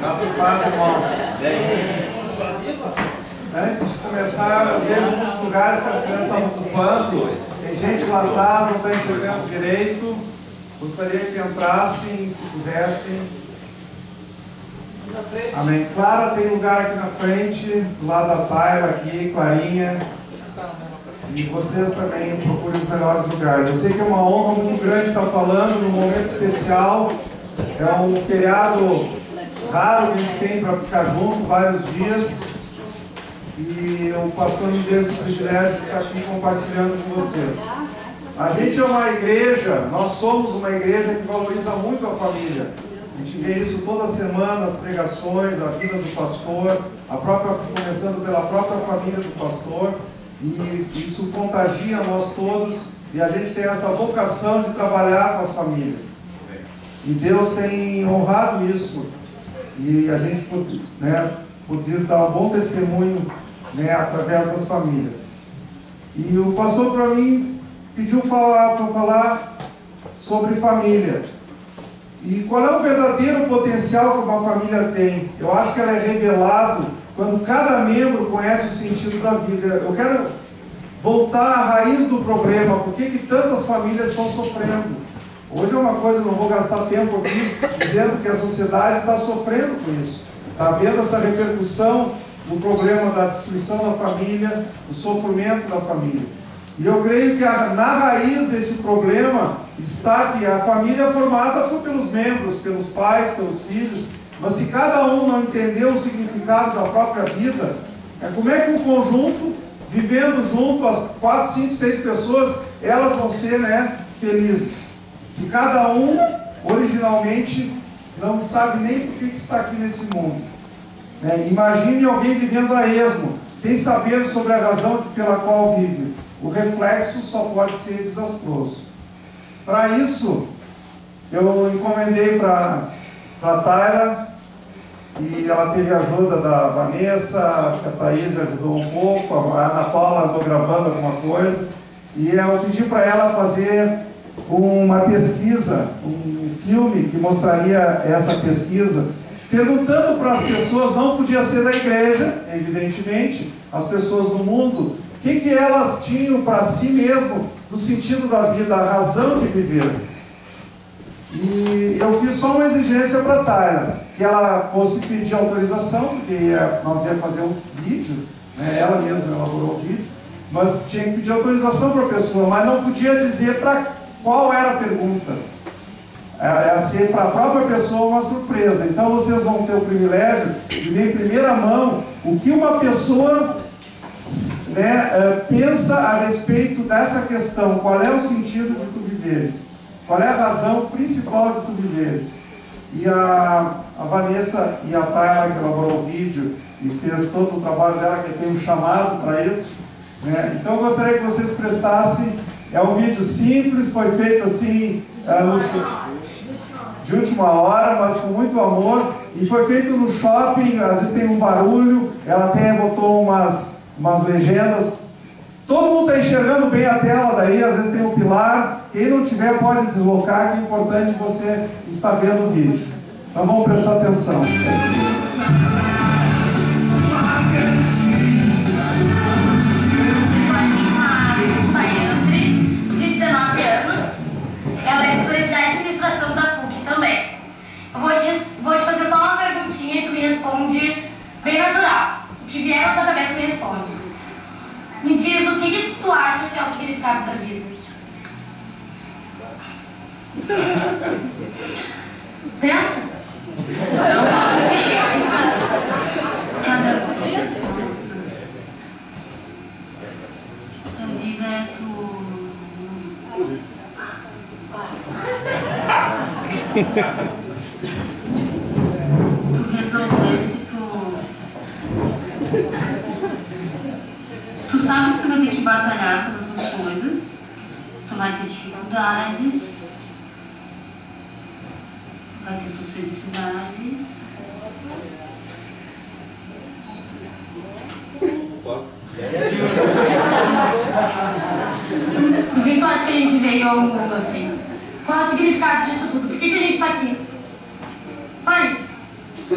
Graça e paz, irmãos. Antes de começar, eu vejo muitos lugares que as crianças estão ocupando. Tem gente lá atrás, não está enxergando direito. Gostaria que entrassem, se pudessem. Amém. Clara, tem lugar aqui na frente, do lado da Taira, aqui, Clarinha. E vocês também procurem os melhores lugares. Eu sei que é uma honra muito grande estar falando num momento especial. É um feriado raro que a gente tem para ficar junto vários dias. E o pastor me deu esse privilégio de estar aqui compartilhando com vocês. A gente é uma igreja, nós somos uma igreja que valoriza muito a família. A gente vê isso toda semana, as pregações, a vida do pastor, começando pela própria família do pastor. E isso contagia nós todos. E a gente tem essa vocação de trabalhar com as famílias. E Deus tem honrado isso. E a gente podia dar um bom testemunho, através das famílias. E o pastor para mim pediu para falar sobre família. E qual é o verdadeiro potencial que uma família tem? Eu acho que ela é revelado quando cada membro conhece o sentido da vida. Eu quero voltar à raiz do problema. Por que tantas famílias estão sofrendo? Hoje é uma coisa, não vou gastar tempo aqui dizendo que a sociedade está sofrendo com isso. Está vendo essa repercussão do problema da destruição da família, do sofrimento da família. E eu creio que na raiz desse problema está que a família é formada pelos membros, pelos pais, pelos filhos, mas se cada um não entender o significado da própria vida, como é que um conjunto, vivendo junto, as 4, 5, 6 pessoas, elas vão ser felizes? Se cada um, originalmente, não sabe nem por que está aqui nesse mundo. Imagine alguém vivendo a esmo, sem saber sobre a razão pela qual vive. O reflexo só pode ser desastroso. Para isso, eu encomendei para a Taira, e ela teve a ajuda da Vanessa, acho que a Thaís ajudou um pouco, a Ana Paula andou gravando alguma coisa, e eu pedi para ela fazer uma pesquisa, um filme que mostraria essa pesquisa, perguntando para as pessoas, não podia ser da igreja, evidentemente, as pessoas do mundo, o que elas tinham para si mesmo do sentido da vida, a razão de viver. E eu fiz só uma exigência para a Taira, que ela fosse pedir autorização, porque nós íamos fazer um vídeo, ela mesma elaborou o vídeo, mas tinha que pedir autorização para a pessoa, mas não podia dizer para qual era a pergunta. Ia ser para a própria pessoa uma surpresa. Então vocês vão ter o privilégio de ver em primeira mão o que uma pessoa pensa a respeito dessa questão. Qual é o sentido de tu viveres? Qual é a razão principal de tu viveres? E a Vanessa e a Tayla, que elaborou o vídeo e fez todo o trabalho dela, que tem um chamado para isso, Então eu gostaria que vocês prestassem. É um vídeo simples, foi feito assim de última hora, mas com muito amor, e foi feito no shopping. Às vezes tem um barulho, ela até botou umas legendas. Todo mundo está enxergando bem a tela daí, às vezes tem um pilar. Quem não tiver pode deslocar, que é importante você estar vendo o vídeo. Então vamos prestar atenção. Ela é estudante de administração da PUC também. Eu vou te fazer só uma perguntinha e tu me responde bem natural. O que vier na tua cabeça me responde. Me diz o que tu acha que é o significado da vida. Pensa. A vida é tu resolvesse, tu sabe que tu vai ter que batalhar pelas tuas coisas, tu vai ter dificuldades, vai ter suas felicidades. Por que tu acha que a gente veio ao mundo assim? Qual é o significado disso tudo? Por que a gente está aqui? Só isso. Não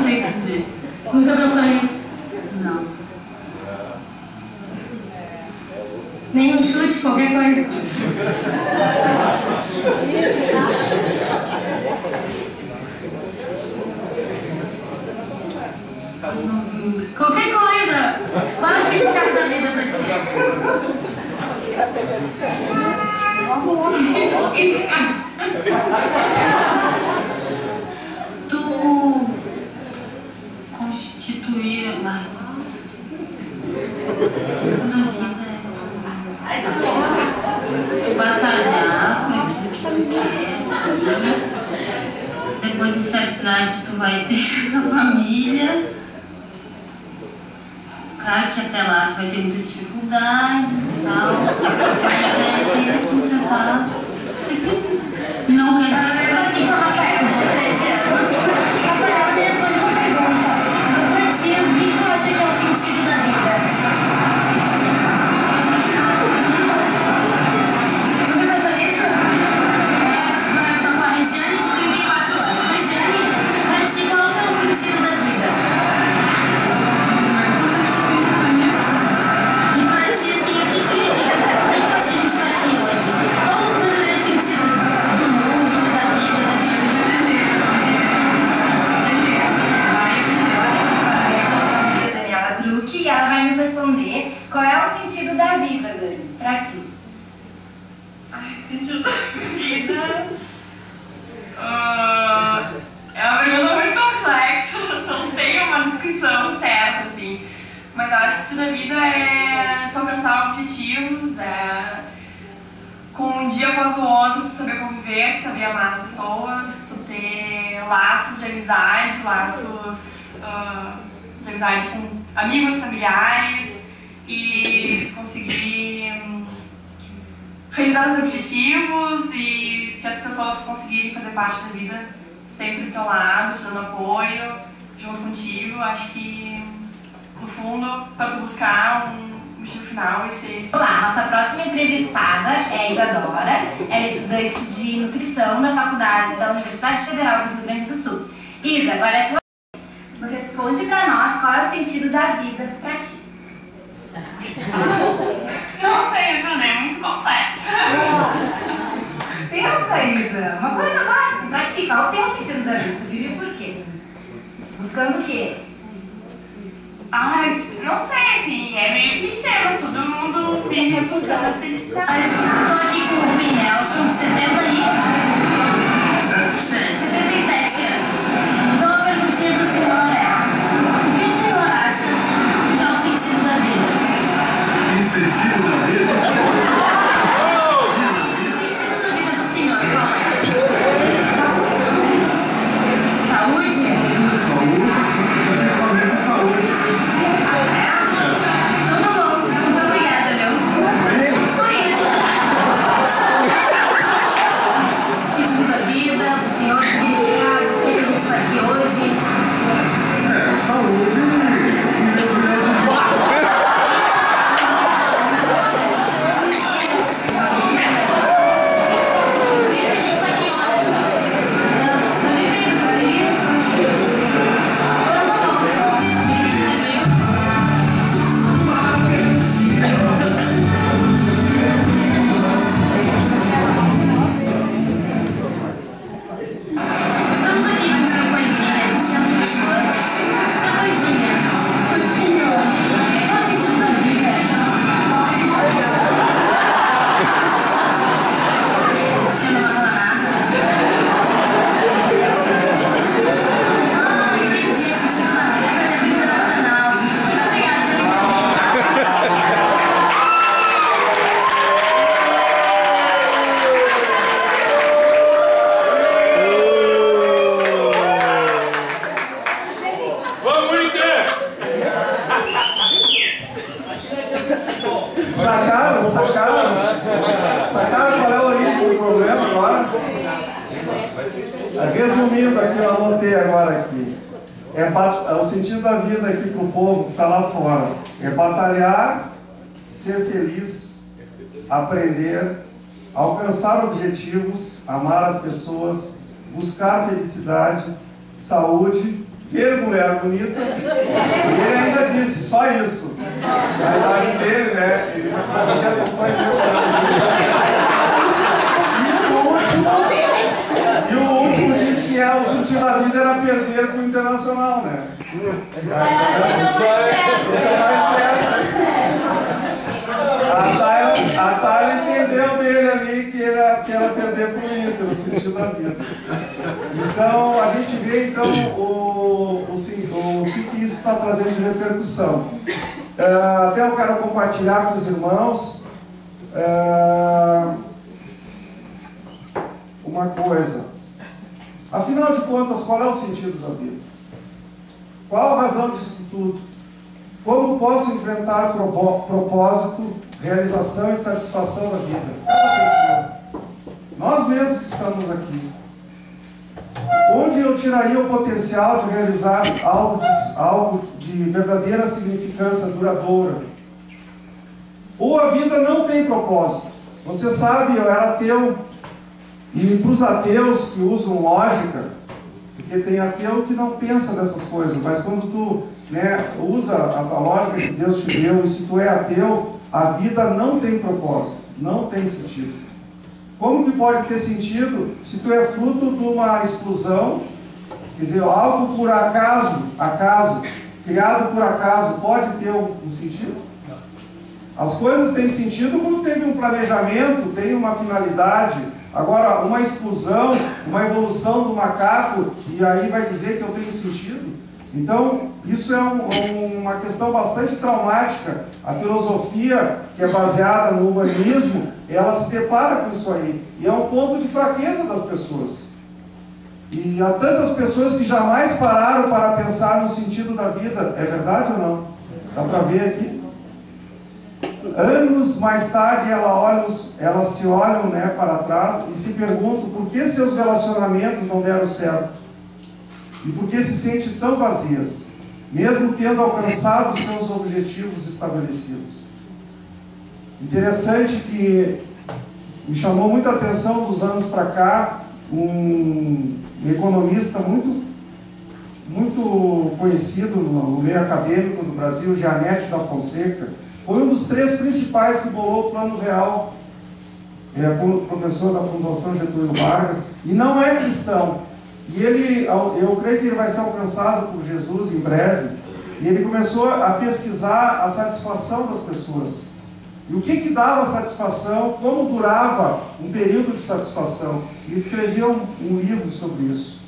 sei o que dizer. Nunca pensou nisso? Não. Nenhum chute, qualquer coisa. Qualquer coisa. Qual é o significado da vida pra ti? Tu constituir na vida, tu batalhar por aquilo que tu quer, sim. Depois de certa idade tu vai ter a família. Claro que até lá tu vai ter muitas dificuldades e tal, mas é sempre tu tentar ser feliz. Não quer dizer que eu tô aqui com a Rafaela de 13 anos. Rafaela me responde uma pergunta. Pra ti, o que tu acha que é o sentido da vida? Tu já pensou nisso? Agora eu tô com a Regiane de 34 anos. Regiane, pra ti, qual que é o sentido da vida? E pra ti, assim, o que significa? Por que a gente tá aqui hoje? Qual o verdadeiro sentido do mundo, da vida, da gente? Daniela Truque, e ela vai nos responder qual é o sentido da vida, Dani, pra ti. Ai, o sentido da vida... é uma pergunta muito complexa, não tem uma descrição certa, assim. Mas eu acho que o sentido da vida é tu alcançar objetivos, com um dia após o outro, tu saber conviver, tu saber amar as pessoas, tu ter laços de amizade, de amizade com amigos, familiares, e tu conseguir realizar os objetivos e se as pessoas conseguirem fazer parte da vida sempre do teu lado, te dando apoio, junto contigo, acho que no fundo, para tu buscar um destino final e ser... Olá, nossa próxima entrevistada é a Isadora, ela é estudante de nutrição da faculdade da Universidade Federal do Rio Grande do Sul. Isa, agora é tua vez. Responde pra nós qual é o sentido da vida pra ti. Não sei responder, é muito complexo. Pensa, Isa, uma coisa básica pra ti, qual é o teu sentido da vida? Tu vive por quê? Buscando o quê? Ai, não sei, assim, é meio clichê, mas todo mundo vive buscando a felicidade. Mas eu tô aqui com o Rubem Nelson, de 77 anos. Então a perguntinha pro senhor o que o senhor acha que é o sentido da vida? Que sentido da vida? O sentido da vida pro senhor, qual é? Saúde? Saúde, principalmente saúde. Então tá bom. Muito obrigada, viu? Só isso. Sentido da vida, pro senhor significar por que a gente está aqui hoje. Saúde. Por isso que a gente está aqui hoje, então. Tá vivendo, tá feliz? Então tá bom. Estamos aqui com seu coisinha de 108 anos. Seu coisinha. Coisinha. Qual é o sentido da vida? O senhor não vai falar nada? Ah, entendi. O sentido da vida é para internacional. Muito obrigada. Vamos, Inter! Sacaram qual é a origem do problema agora? Resumindo aqui, eu anotei agora aqui. o sentido da vida aqui para o povo que está lá fora é batalhar, ser feliz, aprender, alcançar objetivos, amar as pessoas, buscar felicidade, saúde, ver mulher bonita. E ele ainda disse, só isso. Na idade dele, né? Ele disse, e o último disse que o sentido da vida era perder para o Internacional, né? Esse é o mais certo. A Tayla entendeu dele ali que era perder para o Inter, o sentido da vida. Então, a gente vê então, o que isso está trazendo de repercussão. Até eu quero compartilhar com os irmãos uma coisa. Afinal de contas, qual é o sentido da vida? Qual a razão disso tudo? Como posso enfrentar propósito, realização e satisfação da vida? Cada pessoa. Nós mesmos que estamos aqui. Onde eu tiraria o potencial de realizar algo de verdadeira significância duradoura? Ou a vida não tem propósito? Você sabe, eu era ateu, e para os ateus que usam lógica, porque tem ateu que não pensa dessas coisas, mas quando tu usa a lógica que Deus te deu, e se tu é ateu, a vida não tem propósito, não tem sentido. Como que pode ter sentido se tu é fruto de uma explosão? Quer dizer, algo por acaso, criado por acaso, pode ter um sentido? As coisas têm sentido quando teve um planejamento, tem uma finalidade. Agora, uma explosão, uma evolução do macaco, e aí vai dizer que eu tenho sentido? Então, isso é uma questão bastante traumática. A filosofia, que é baseada no humanismo, ela se depara com isso aí. E é um ponto de fraqueza das pessoas. E há tantas pessoas que jamais pararam para pensar no sentido da vida. É verdade ou não? Dá para ver aqui? Anos mais tarde, elas se olham para trás e se perguntam por que seus relacionamentos não deram certo. E por que se sentem tão vazias, mesmo tendo alcançado seus objetivos estabelecidos. Interessante que me chamou muita atenção dos anos para cá, um economista muito conhecido no meio acadêmico do Brasil, Janete da Fonseca, foi um dos 3 principais que bolou o Plano Real, professor da Fundação Getúlio Vargas, e não é cristão. E eu creio que ele vai ser alcançado por Jesus em breve, e ele começou a pesquisar a satisfação das pessoas. E o que dava satisfação, como durava um período de satisfação. E escreveu um livro sobre isso.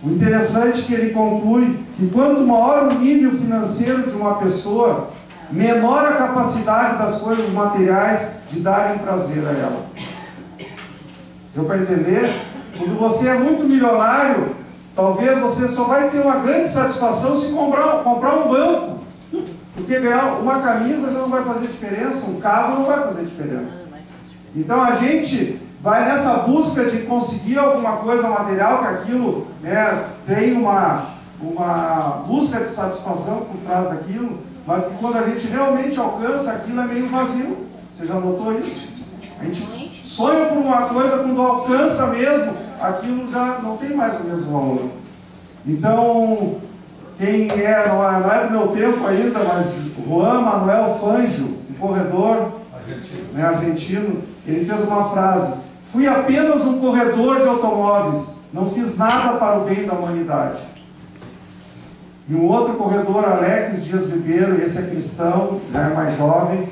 O interessante é que ele conclui que quanto maior o nível financeiro de uma pessoa, menor a capacidade das coisas materiais de darem prazer a ela. Deu para entender? Quando você é muito milionário, talvez você só vai ter uma grande satisfação se comprar um banco. Porque ganhar uma camisa já não vai fazer diferença, um carro não vai fazer diferença. Então a gente vai nessa busca de conseguir alguma coisa material, que aquilo tem uma busca de satisfação por trás daquilo, mas que quando a gente realmente alcança aquilo é meio vazio. Você já notou isso? A gente sonha por uma coisa, quando alcança mesmo, aquilo já não tem mais o mesmo valor. Então, quem não é do meu tempo ainda, mas Juan Manuel Fangio, um corredor argentino, ele fez uma frase: fui apenas um corredor de automóveis, não fiz nada para o bem da humanidade. E um outro corredor, Alex Dias Ribeiro, esse é cristão, já é mais jovem,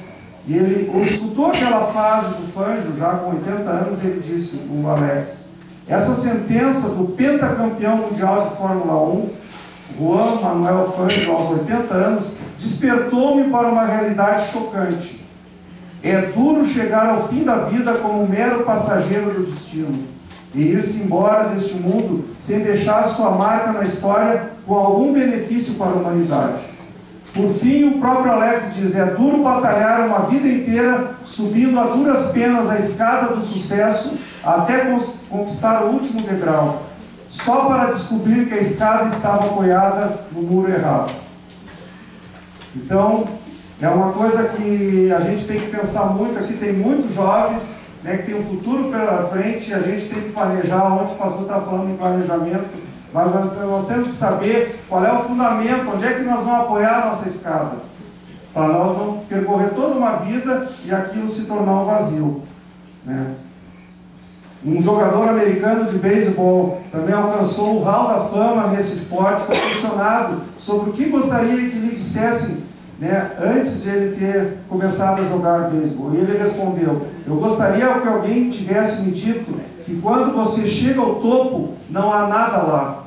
e ele escutou aquela frase do Fangio, já com 80 anos, e ele disse, o Alex, essa sentença do pentacampeão mundial de Fórmula 1, Juan Manuel Fangio, aos 80 anos, despertou-me para uma realidade chocante. É duro chegar ao fim da vida como um mero passageiro do destino e ir-se embora deste mundo sem deixar sua marca na história com algum benefício para a humanidade. Por fim, o próprio Alex diz, é duro batalhar uma vida inteira subindo a duras penas a escada do sucesso até conquistar o último degrau. só para descobrir que a escada estava apoiada no muro errado. Então, é uma coisa que a gente tem que pensar muito. Aqui tem muitos jovens, né, que tem um futuro pela frente, e a gente tem que planejar. Onde o pastor está falando em planejamento, mas nós temos que saber qual é o fundamento, onde é que nós vamos apoiar a nossa escada, para nós não percorrer toda uma vida e aquilo se tornar um vazio, né? Um jogador americano de beisebol também alcançou o hall da fama nesse esporte. Foi questionado sobre o que gostaria que lhe dissessem, né, antes de ele ter começado a jogar beisebol. E ele respondeu: eu gostaria que alguém tivesse me dito que quando você chega ao topo, não há nada lá.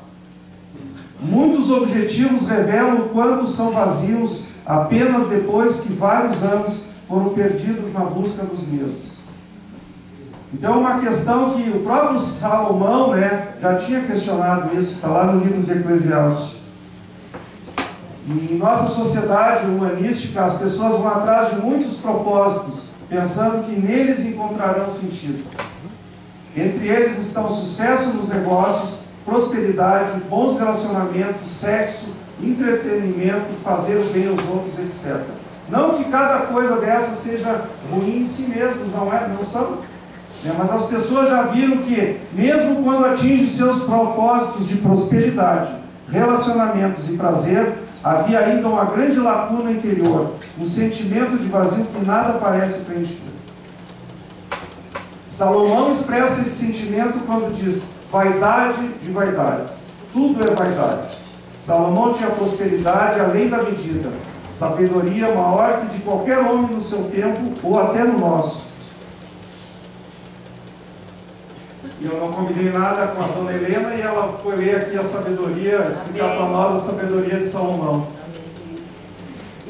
Muitos objetivos revelam o quanto são vazios apenas depois que vários anos foram perdidos na busca dos mesmos. Então, uma questão que o próprio Salomão, né, já tinha questionado isso, está lá no livro de Eclesiastes. E em nossa sociedade humanística, as pessoas vão atrás de muitos propósitos, pensando que neles encontrarão sentido. Entre eles estão sucesso nos negócios, prosperidade, bons relacionamentos, sexo, entretenimento, fazer o bem aos outros, etc. Não que cada coisa dessa seja ruim em si mesmos, não são. Mas as pessoas já viram que, mesmo quando atingem seus propósitos de prosperidade, relacionamentos e prazer, havia ainda uma grande lacuna interior, um sentimento de vazio que nada parece preencher. Salomão expressa esse sentimento quando diz: vaidade de vaidades, tudo é vaidade. Salomão tinha prosperidade além da medida, sabedoria maior que de qualquer homem no seu tempo ou até no nosso. E eu não combinei nada com a dona Helena, e ela foi ler aqui a sabedoria, explicar para nós a sabedoria de Salomão.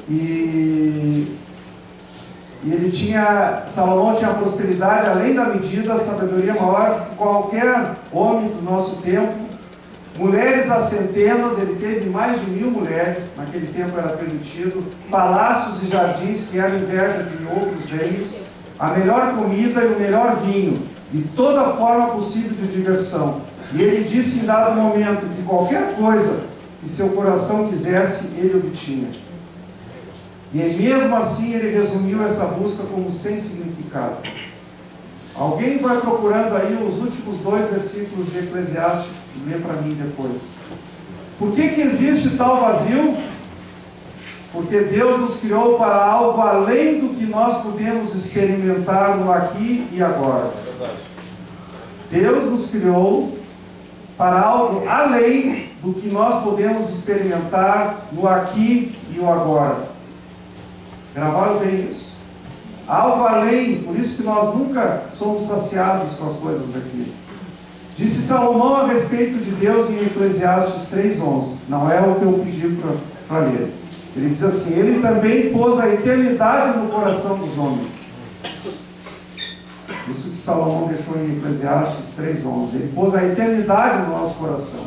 E Salomão tinha prosperidade além da medida, sabedoria maior do que qualquer homem do nosso tempo, mulheres a centenas, ele teve mais de 1000 mulheres, naquele tempo era permitido, palácios e jardins que eram inveja de outros reinos, a melhor comida e o melhor vinho, e toda forma possível de diversão. E ele disse em dado momento que qualquer coisa que seu coração quisesse, ele obtinha. E mesmo assim ele resumiu essa busca como sem significado. Alguém vai procurando aí os últimos 2 versículos de Eclesiastes e lê para mim depois. Por que existe tal vazio? Porque Deus nos criou para algo além do que nós podemos experimentar no aqui e agora. Deus nos criou para algo além do que nós podemos experimentar no aqui e o agora. Gravaram bem isso? Algo além, por isso que nós nunca somos saciados com as coisas daqui. Disse Salomão a respeito de Deus em Eclesiastes 3:11. Não é o que eu pedi para ler. Ele diz assim: ele também pôs a eternidade no coração dos homens. Isso que Salomão deixou em Eclesiastes 3:11. Ele pôs a eternidade no nosso coração.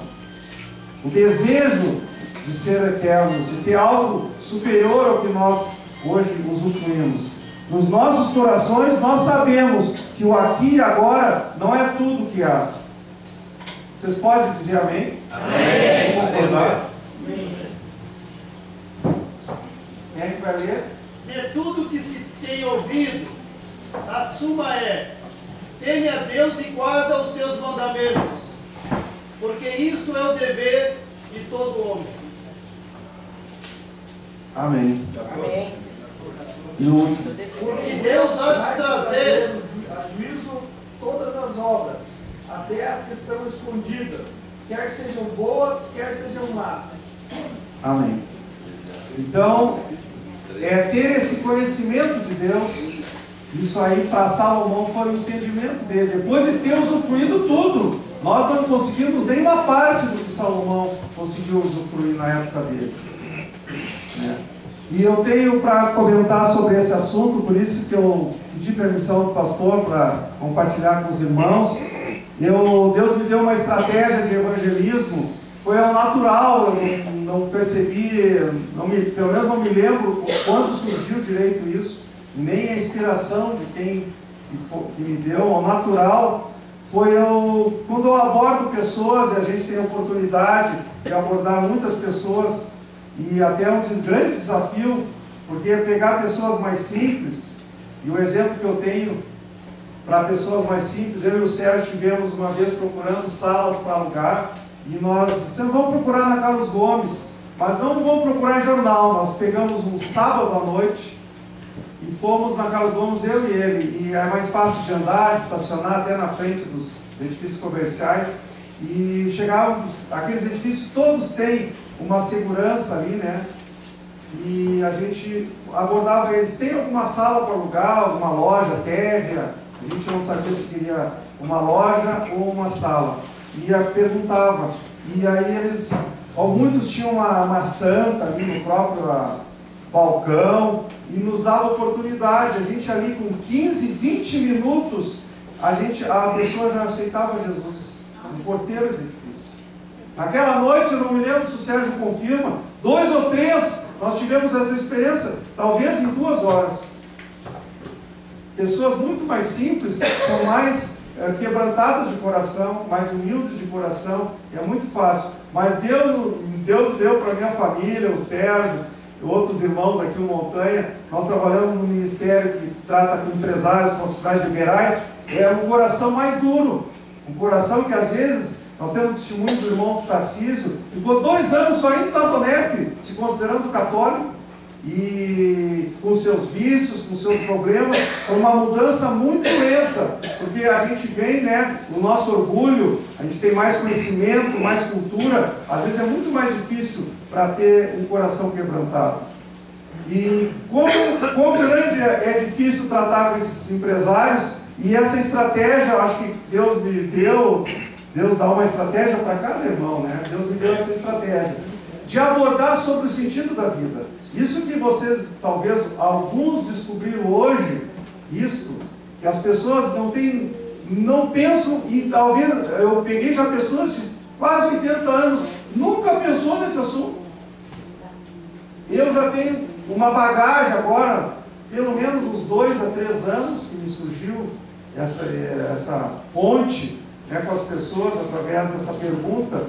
O desejo de ser eternos, de ter algo superior ao que nós hoje usufruímos. Nos nossos corações nós sabemos que o aqui e agora não é tudo que há. Vocês podem dizer amém? Amém. Vamos concordar? Amém. Quem é que vai ler? De tudo que se tem ouvido, a suma é: teme a Deus e guarda os seus mandamentos, porque isto é o dever de todo homem. Amém. Amém. E o último. Porque Deus há de trazer a juízo todas as obras, até as que estão escondidas, quer sejam boas, quer sejam más. Amém. Então, ter esse conhecimento de Deus, isso aí para Salomão foi o entendimento dele. Depois de ter usufruído tudo, nós não conseguimos nem uma parte do que Salomão conseguiu usufruir na época dele, né? E eu tenho para comentar sobre esse assunto, por isso que eu pedi permissão do pastor para compartilhar com os irmãos. Deus me deu uma estratégia de evangelismo, foi ao natural, eu não percebi, pelo menos não me lembro quando surgiu direito isso, nem a inspiração de quem que me deu, ao natural. quando eu abordo pessoas, e a gente tem a oportunidade de abordar muitas pessoas, e até um grande desafio, porque é pegar pessoas mais simples, e o exemplo que eu tenho para pessoas mais simples, eu e o Sérgio estivemos uma vez procurando salas para alugar, e vocês vão procurar na Carlos Gomes, mas não vão procurar em jornal. Nós pegamos um sábado à noite e fomos na Carlos Gomes, eu e ele, e é mais fácil de andar, de estacionar até na frente dos edifícios comerciais, e chegávamos, aqueles edifícios todos têm uma segurança ali, né? E a gente abordava eles, tem alguma sala para alugar, alguma loja térrea? A gente não sabia se queria uma loja ou uma sala. E perguntava. E aí muitos tinham uma santa ali no próprio balcão, e nos dava oportunidade. A gente ali com 15, 20 minutos, a pessoa já aceitava Jesus. No porteiro do edifício. Naquela noite, eu não me lembro se o Sérgio confirma, 2 ou 3, nós tivemos essa experiência, talvez em 2 horas. Pessoas muito mais simples, são mais quebrantadas de coração, mais humildes de coração, é muito fácil. Mas Deus deu para a minha família, o Sérgio, outros irmãos aqui, o Montanha, nós trabalhamos no ministério que trata com empresários, profissionais liberais, é um coração mais duro, um coração que às vezes, nós temos um testemunho do irmão Tarcísio, ficou 2 anos só indo na Tonep, se considerando católico, e com seus vícios, com seus problemas, é uma mudança muito lenta, porque a gente vem, né, o nosso orgulho, a gente tem mais conhecimento, mais cultura, às vezes é muito mais difícil para ter um coração quebrantado. E quão grande é difícil tratar com esses empresários, e essa estratégia, eu acho que Deus me deu, Deus dá uma estratégia para cada irmão, né? Deus me deu essa estratégia de abordar sobre o sentido da vida. Isso que vocês, talvez, alguns descobriram hoje, que as pessoas não pensam, e talvez, eu peguei já pessoas de quase 80 anos, nunca pensou nesse assunto. Eu já tenho uma bagagem agora, pelo menos uns 2 a 3 anos, que me surgiu essa ponte, né, com as pessoas, através dessa pergunta,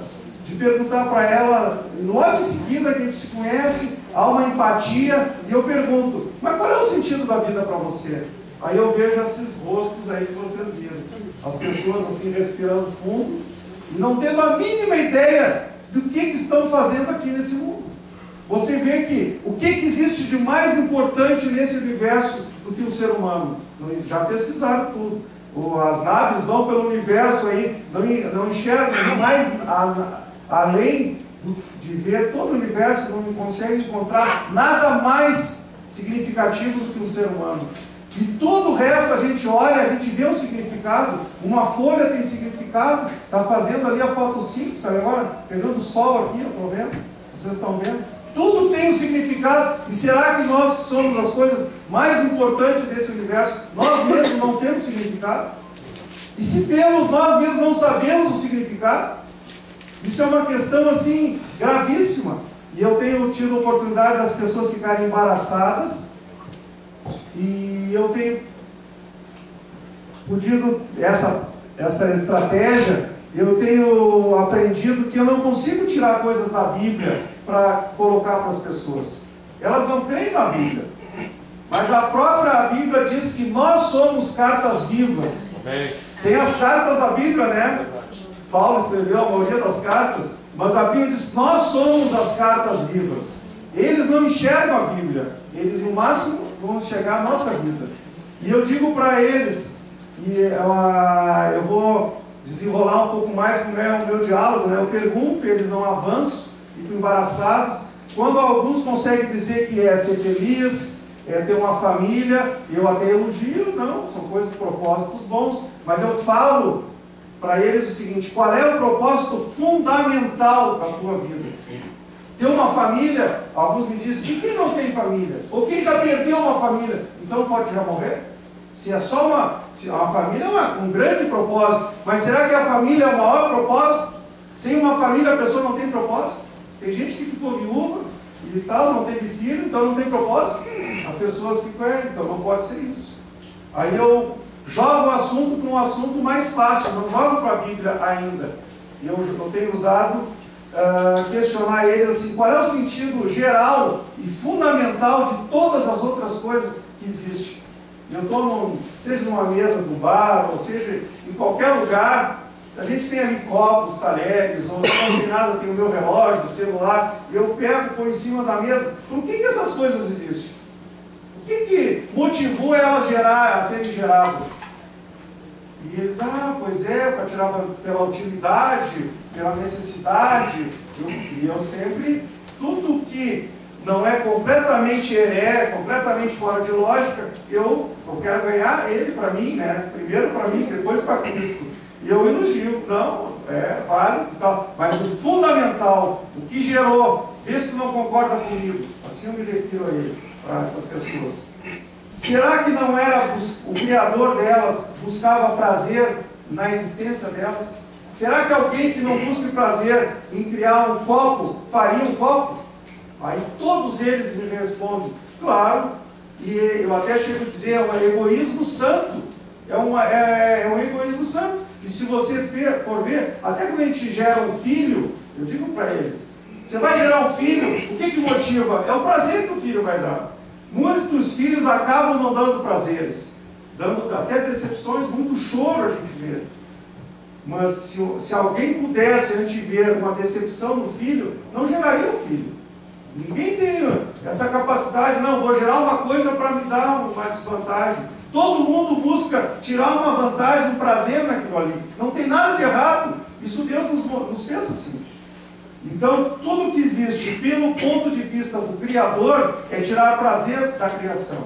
de perguntar para ela, logo em seguida que a gente se conhece, há uma empatia, e eu pergunto, mas qual é o sentido da vida para você? Aí eu vejo esses rostos aí que vocês viram, as pessoas assim respirando fundo, e não tendo a mínima ideia do que estão fazendo aqui nesse mundo. Você vê que o que existe de mais importante nesse universo do que o ser humano? Já pesquisaram tudo. As naves vão pelo universo aí, não enxergam mais além de ver todo o universo, não conseguem encontrar nada mais significativo do que um ser humano. E todo o resto a gente olha, a gente vê o significado. Uma folha tem significado, está fazendo ali a fotossíntese, agora pegando o sol aqui, eu estou vendo, vocês estão vendo? Tudo tem um significado. E será que nós que somos as coisas mais importantes desse universo, nós mesmos não temos significado? E se temos, nós mesmos não sabemos o significado? Isso é uma questão assim gravíssima. E eu tenho tido a oportunidade das pessoas ficarem embaraçadas, e eu tenho podido essa estratégia, eu tenho aprendido que eu não consigo tirar coisas da Bíblia para colocar para as pessoas. Elas não creem na Bíblia, mas a própria Bíblia diz que nós somos cartas vivas. Tem as cartas da Bíblia, né? Paulo escreveu a maioria das cartas, mas a Bíblia diz que nós somos as cartas vivas. Eles não enxergam a Bíblia, eles no máximo vão enxergar a nossa vida. E eu digo para eles, e eu vou desenrolar um pouco mais como é o meu diálogo, né? Eu pergunto, eles não avançam, ficam embaraçados. Quando alguns conseguem dizer que é ser feliz, é ter uma família, eu até elogio, não, são coisas, propósitos bons, mas eu falo para eles o seguinte: qual é o propósito fundamental da tua vida? Ter uma família, alguns me dizem, e quem não tem família? Ou quem já perdeu uma família, então pode já morrer? Se é só se a família é um grande propósito, mas será que a família é o maior propósito? Sem uma família a pessoa não tem propósito? Tem gente que ficou viúva e tal, não teve filho, então não tem propósito. As pessoas ficam, então não pode ser isso. Aí eu joga o assunto para um assunto mais fácil, não joga para a Bíblia ainda. E eu tenho usado questionar eles assim, qual é o sentido geral e fundamental de todas as outras coisas que existem. Eu estou, seja numa mesa do bar, ou seja em qualquer lugar, a gente tem ali copos, talheres, ou se não tem nada, eu tenho o meu relógio, celular, e eu pego, põe em cima da mesa. Por que essas coisas existem? O que motivou elas a serem geradas? E eles, pois é, para tirar pela utilidade, pela necessidade. E eu sempre, tudo que não é completamente herege, completamente fora de lógica, eu quero ganhar ele para mim, né? Primeiro para mim, depois para Cristo. E eu elogio, não, é válido e tal. Mas o fundamental, o que gerou, vê se tu não concorda comigo, assim eu me refiro a ele, para essas pessoas. Será que não era o Criador delas, buscava prazer na existência delas? Será que alguém que não busque prazer em criar um copo, faria um copo? Aí todos eles me respondem, claro, e eu até chego a dizer, é um egoísmo santo, é um egoísmo santo. E se você for ver, até quando a gente gera um filho, eu digo para eles, você vai gerar um filho, o que motiva? É o prazer que o filho vai dar. Muitos filhos acabam não dando prazeres, dando até decepções, muito choro a gente vê. Mas se alguém pudesse antever uma decepção no filho, não geraria um filho. Ninguém tem essa capacidade, não, vou gerar uma coisa para me dar uma desvantagem. Todo mundo busca tirar uma vantagem, um prazer naquilo ali. Não tem nada de errado. Isso Deus nos fez assim. Então, tudo que existe pelo ponto de vista do Criador é tirar prazer da criação.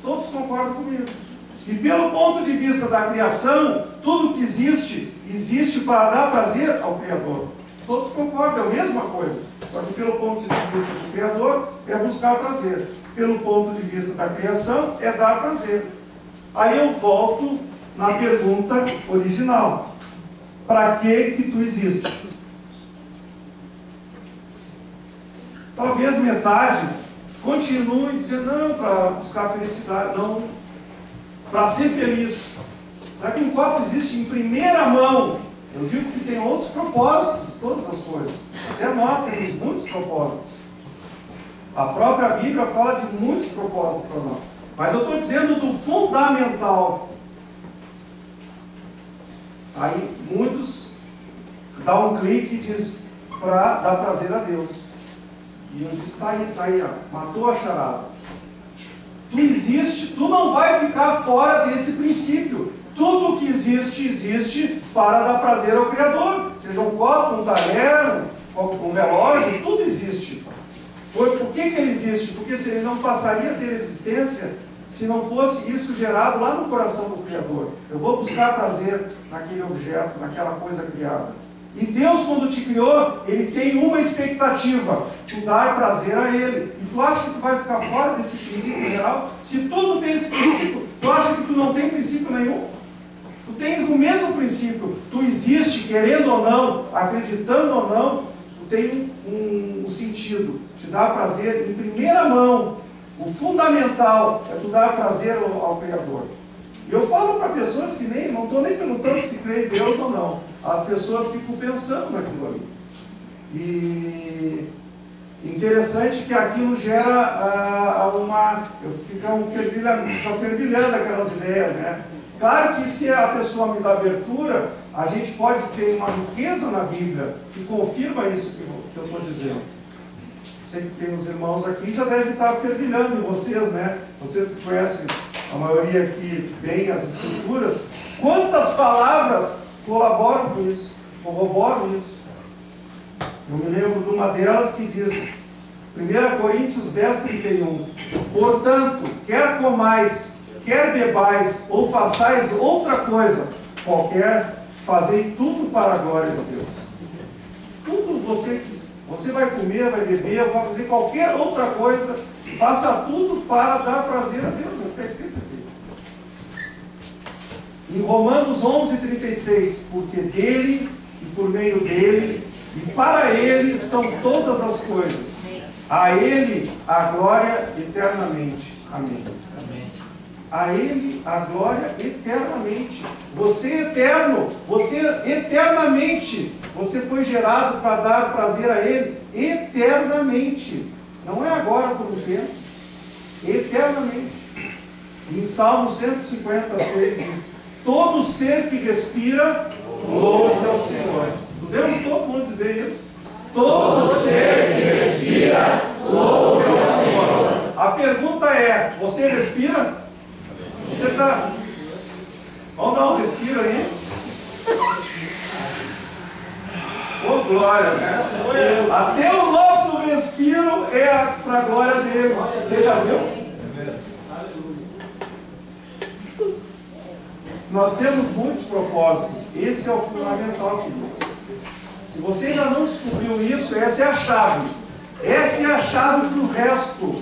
Todos concordam comigo. E pelo ponto de vista da criação, tudo que existe, existe para dar prazer ao Criador. Todos concordam, é a mesma coisa. Só que pelo ponto de vista do Criador é buscar prazer. Pelo ponto de vista da criação é dar prazer. Aí eu volto na pergunta original. Para que tu existe? Talvez metade continue dizendo, não, para buscar felicidade, não, para ser feliz. Será que um copo existe em primeira mão? Eu digo que tem outros propósitos, todas as coisas. Até nós temos muitos propósitos. A própria Bíblia fala de muitos propósitos para nós. Mas eu estou dizendo do fundamental. Aí muitos dão um clique e diz para dar prazer a Deus. E eu disse, está aí, ó, matou a charada. Tu existe, tu não vai ficar fora desse princípio. Tudo que existe, existe para dar prazer ao Criador. Seja um copo, um talher, um relógio, tudo existe. Por que ele existe? Porque se ele não passaria a ter existência se não fosse isso gerado lá no coração do Criador. Eu vou buscar prazer naquele objeto, naquela coisa criada. E Deus, quando te criou, Ele tem uma expectativa, tu dar prazer a Ele. E tu acha que tu vai ficar fora desse princípio geral? Se tudo tem esse princípio, tu acha que tu não tem princípio nenhum? Tu tens o mesmo princípio. Tu existe, querendo ou não, acreditando ou não, tu tem um sentido. Te dar prazer em primeira mão. O fundamental é tu dar prazer ao Criador. E eu falo para pessoas que não estou nem perguntando se crê em Deus ou não. As pessoas ficam pensando naquilo ali. E interessante que aquilo gera fica fervilhando aquelas ideias, né? Claro que se a pessoa me dá abertura, a gente pode ter uma riqueza na Bíblia que confirma isso que eu estou dizendo. Sei que tem uns irmãos aqui, já deve estar fervilhando em vocês, né? Vocês que conhecem a maioria aqui bem as Escrituras, quantas palavras colaboram com isso, corroboram isso. Eu me lembro de uma delas que diz, 1 Coríntios 10:31, portanto, quer comais, quer bebais, ou façais outra coisa, qualquer, fazei tudo para a glória de Deus. Tudo você vai comer, vai beber, vai fazer qualquer outra coisa, faça tudo para dar prazer a Deus, é o que está escrito aqui. Em Romanos 11:36, porque dele, e por meio dele, e para ele são todas as coisas. A ele a glória eternamente. Amém. a Ele a glória eternamente. Você é eterno, você eternamente, você foi gerado para dar prazer a Ele eternamente. Não é agora por um tempo, eternamente. Em Salmo 156 diz: todo ser que respira, louve ao Senhor. Devemos todo mundo dizer isso. Todo ser que respira, louve ao Senhor. A pergunta é: você respira? Você está... Vamos dar um respiro aí? Oh, glória, né? Até o nosso respiro é para a glória dele. Você já viu? Nós temos muitos propósitos. Esse é o fundamental, queridos. Se você ainda não descobriu isso, essa é a chave. Essa é a chave para o resto.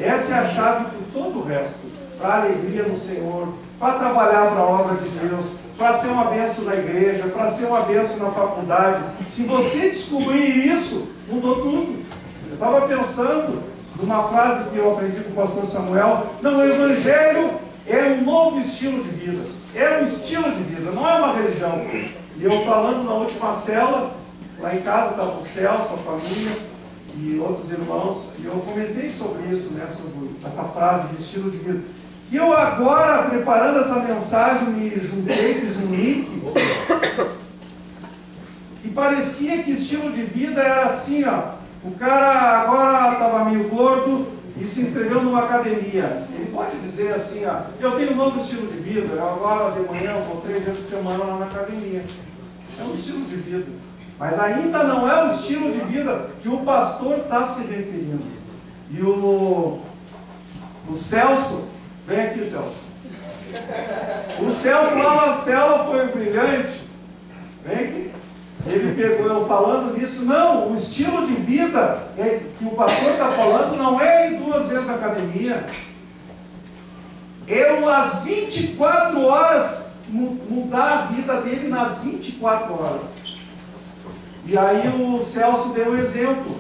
Essa é a chave para todo o resto. Para a alegria no Senhor, para trabalhar para a obra de Deus, para ser uma bênção na igreja, para ser uma bênção na faculdade. Se você descobrir isso, mudou tudo. Eu estava pensando numa frase que eu aprendi com o pastor Samuel: não, o Evangelho é um novo estilo de vida. É um estilo de vida, não é uma religião. E eu falando na última cela, lá em casa estava o Celso, a família e outros irmãos, e eu comentei sobre isso, né, sobre essa frase de estilo de vida. E eu agora, preparando essa mensagem, me juntei, fiz um link, e parecia que estilo de vida era assim, ó, o cara agora estava meio gordo e se inscreveu numa academia. Ele pode dizer assim, ó, eu tenho um novo estilo de vida, eu agora de manhã eu vou 3 vezes por semana lá na academia. É um estilo de vida. Mas ainda não é o estilo de vida que o pastor está se referindo. E o Celso, vem aqui, Celso. O Celso lá na cela foi brilhante. Vem aqui. Ele pegou eu falando nisso. Não, o estilo de vida que o pastor está falando não é ir 2 vezes na academia. É as 24 horas, mudar a vida dele nas 24 horas. E aí o Celso deu um exemplo.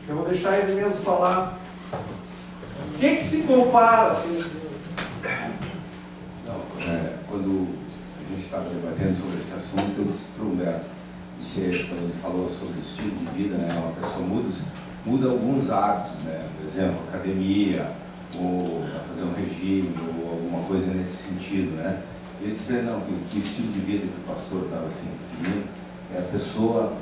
Eu vou deixar ele mesmo falar. O que se compara assim? Não, quando a gente estava debatendo sobre esse assunto, eu disse para o Humberto, quando ele falou sobre o estilo de vida, né, uma pessoa muda alguns hábitos, né, por exemplo, academia, ou fazer um regime, ou alguma coisa nesse sentido, né? E eu disse para ele, não, que estilo de vida que o pastor estava assim definindo é a pessoa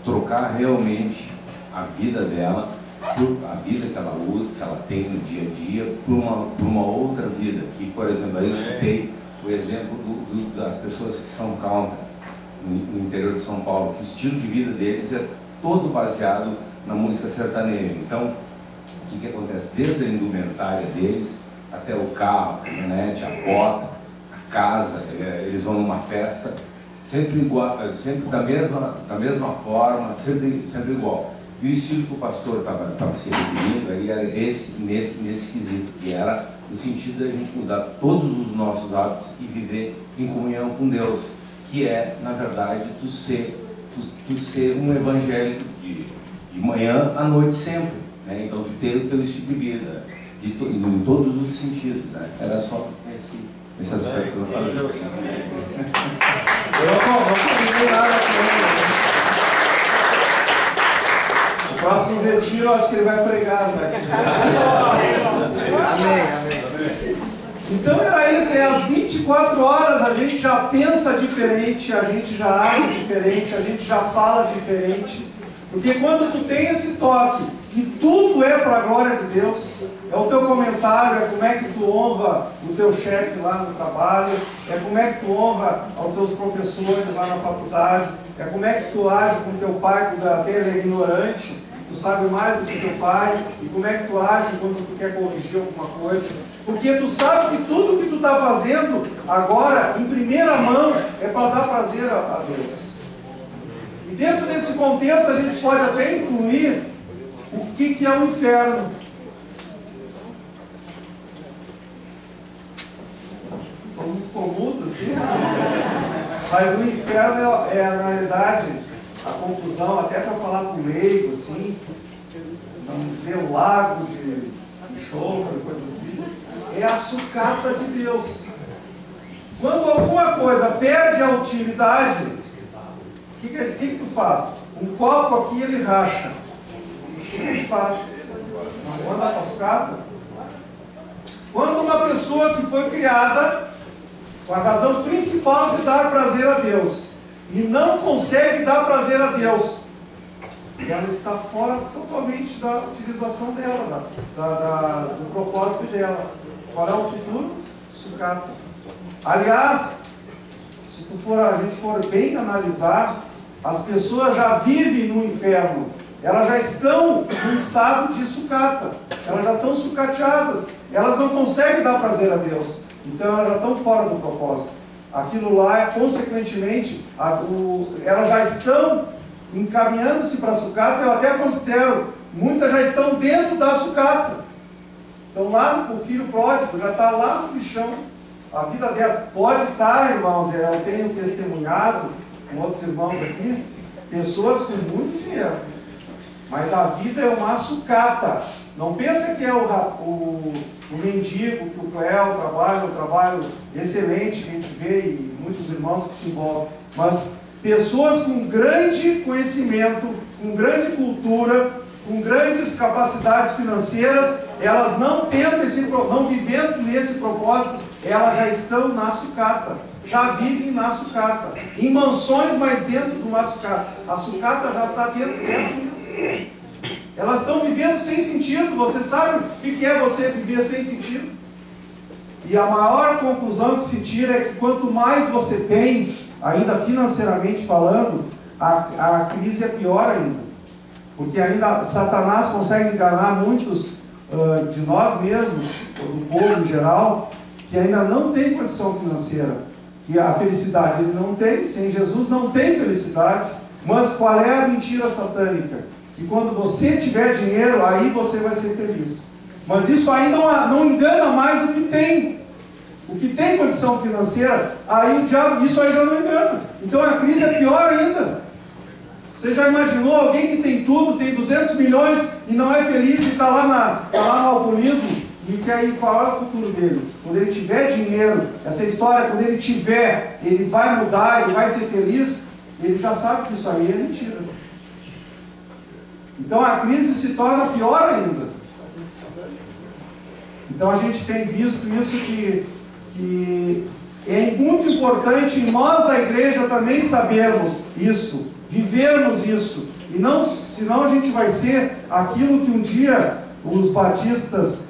trocar realmente a vida dela, a vida que ela usa, que ela tem no dia a dia, por uma outra vida. Que, por exemplo, aí eu citei o exemplo das pessoas que são country no interior de São Paulo, que o estilo de vida deles é todo baseado na música sertaneja. Então, o que acontece? Desde a indumentária deles até o carro, a caminhonete, a bota, a casa, eles vão numa festa, sempre igual, sempre da mesma forma, sempre igual. E o estilo que o pastor estava se referindo aí era nesse quesito, que era no sentido da gente mudar todos os nossos hábitos e viver em comunhão com Deus, que é, na verdade, tu ser um evangélico de manhã à noite sempre, né? Então tu ter o teu estilo de vida, em todos os sentidos, né? Era só esse aspecto que eu falei. Eu não combinei nada com ele. O próximo retiro, eu acho que ele vai pregar, né? Amém. Então era isso, às 24 horas a gente já pensa diferente, a gente já age diferente, a gente já fala diferente. Porque quando tu tem esse toque, que tudo é para a glória de Deus, é o teu comentário, é como é que tu honra o teu chefe lá no trabalho, é como é que tu honra aos teus professores lá na faculdade, é como é que tu age com teu pai, que até ele é ignorante, tu sabe mais do que teu pai, e como é que tu age quando tu quer corrigir alguma coisa. Porque tu sabe que tudo que tu está fazendo agora, em primeira mão, é para dar prazer a Deus. E dentro desse contexto a gente pode até incluir o que é o inferno. Todo mundo ficou mudo assim? Mas o inferno na realidade, a conclusão, até para falar com o leigo, assim, vamos dizer, o lago de enxofre, coisa assim. É a sucata de Deus. Quando alguma coisa perde a utilidade, o que tu faz? Um copo aqui ele racha. O que a gente faz? Não manda para a sucata? Quando uma pessoa que foi criada com a razão principal de dar prazer a Deus e não consegue dar prazer a Deus, ela está fora totalmente da utilização dela, do propósito dela. Qual é o futuro? Sucata. Aliás, se a gente for bem analisar, as pessoas já vivem no inferno. Elas já estão no estado de sucata. Elas já estão sucateadas. Elas não conseguem dar prazer a Deus. Então elas já estão fora do propósito. Aquilo lá é, consequentemente, elas já estão encaminhando-se para a sucata. Eu até considero, muitas já estão dentro da sucata. Estão lá no filho pródigo, já está lá no lixão. A vida dela pode estar, irmãos, eu tenho testemunhado com outros irmãos aqui, pessoas com muito dinheiro. Mas a vida é uma sucata. Não pensa que é o mendigo, que o Cléo trabalha, um trabalho excelente que a gente vê e muitos irmãos que se envolvem. Mas pessoas com grande conhecimento, com grande cultura, com grandes capacidades financeiras, elas não vivendo nesse propósito, elas já estão na sucata. Já vivem na sucata. Em mansões, mas dentro de uma sucata. A sucata já está dentro disso. Elas estão vivendo sem sentido. Você sabe o que é você viver sem sentido? E a maior conclusão que se tira é que quanto mais você tem, ainda financeiramente falando, a crise é pior ainda. Porque ainda Satanás consegue enganar muitos de nós mesmos, do povo em geral, que ainda não tem condição financeira. Que a felicidade ele não tem, sem Jesus não tem felicidade. Mas qual é a mentira satânica? Que quando você tiver dinheiro, aí você vai ser feliz. Mas isso aí não engana mais o que tem. O que tem condição financeira, aí isso aí já não engana. Então a crise é pior ainda. Você já imaginou alguém que tem tudo, tem 200 milhões e não é feliz e está lá no alcoolismo? E que aí qual é o futuro dele? Quando ele tiver dinheiro, essa história, quando ele tiver, ele vai mudar, ele vai ser feliz, ele já sabe que isso aí é mentira. Então a crise se torna pior ainda. Então a gente tem visto isso que é muito importante nós da igreja também sabermos isso, vivermos isso. E não, senão a gente vai ser aquilo que um dia os batistas,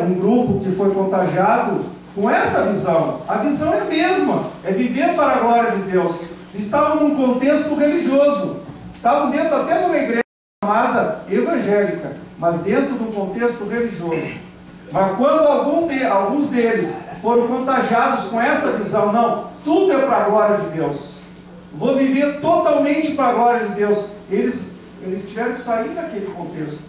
um grupo que foi contagiado com essa visão. A visão é a mesma, é viver para a glória de Deus. Estavam num contexto religioso, estavam dentro até de uma igreja chamada evangélica, mas dentro de um contexto religioso. Mas quando alguns deles foram contagiados com essa visão, não, tudo é para a glória de Deus, vou viver totalmente para a glória de Deus, eles tiveram que sair daquele contexto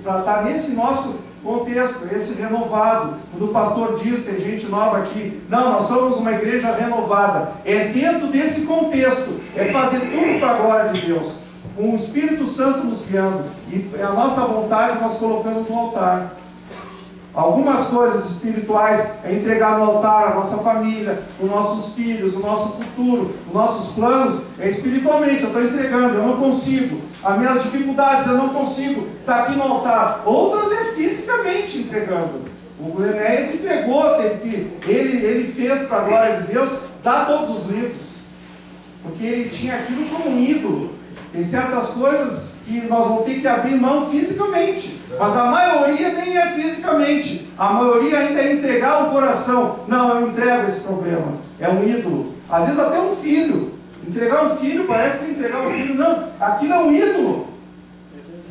para estar nesse nosso contexto, esse renovado. Quando o pastor diz, tem gente nova aqui, não, nós somos uma igreja renovada, é dentro desse contexto, é fazer tudo para a glória de Deus, com o Espírito Santo nos guiando, e a nossa vontade nós colocando no altar. Algumas coisas espirituais é entregar no altar a nossa família, os nossos filhos, o nosso futuro, os nossos planos, é espiritualmente, eu estou entregando, eu não consigo. As minhas dificuldades eu não consigo, está aqui no altar. Outras é fisicamente entregando. O Enéas entregou, ele fez para a glória de Deus, dá todos os livros. Porque ele tinha aquilo como um ídolo. Tem certas coisas que nós vamos ter que abrir mão fisicamente, mas a maioria nem é fisicamente, a maioria ainda é entregar o coração. Não, eu entrego esse problema, é um ídolo. Às vezes até um filho, entregar um filho parece que entregar um filho, não, aquilo é um ídolo.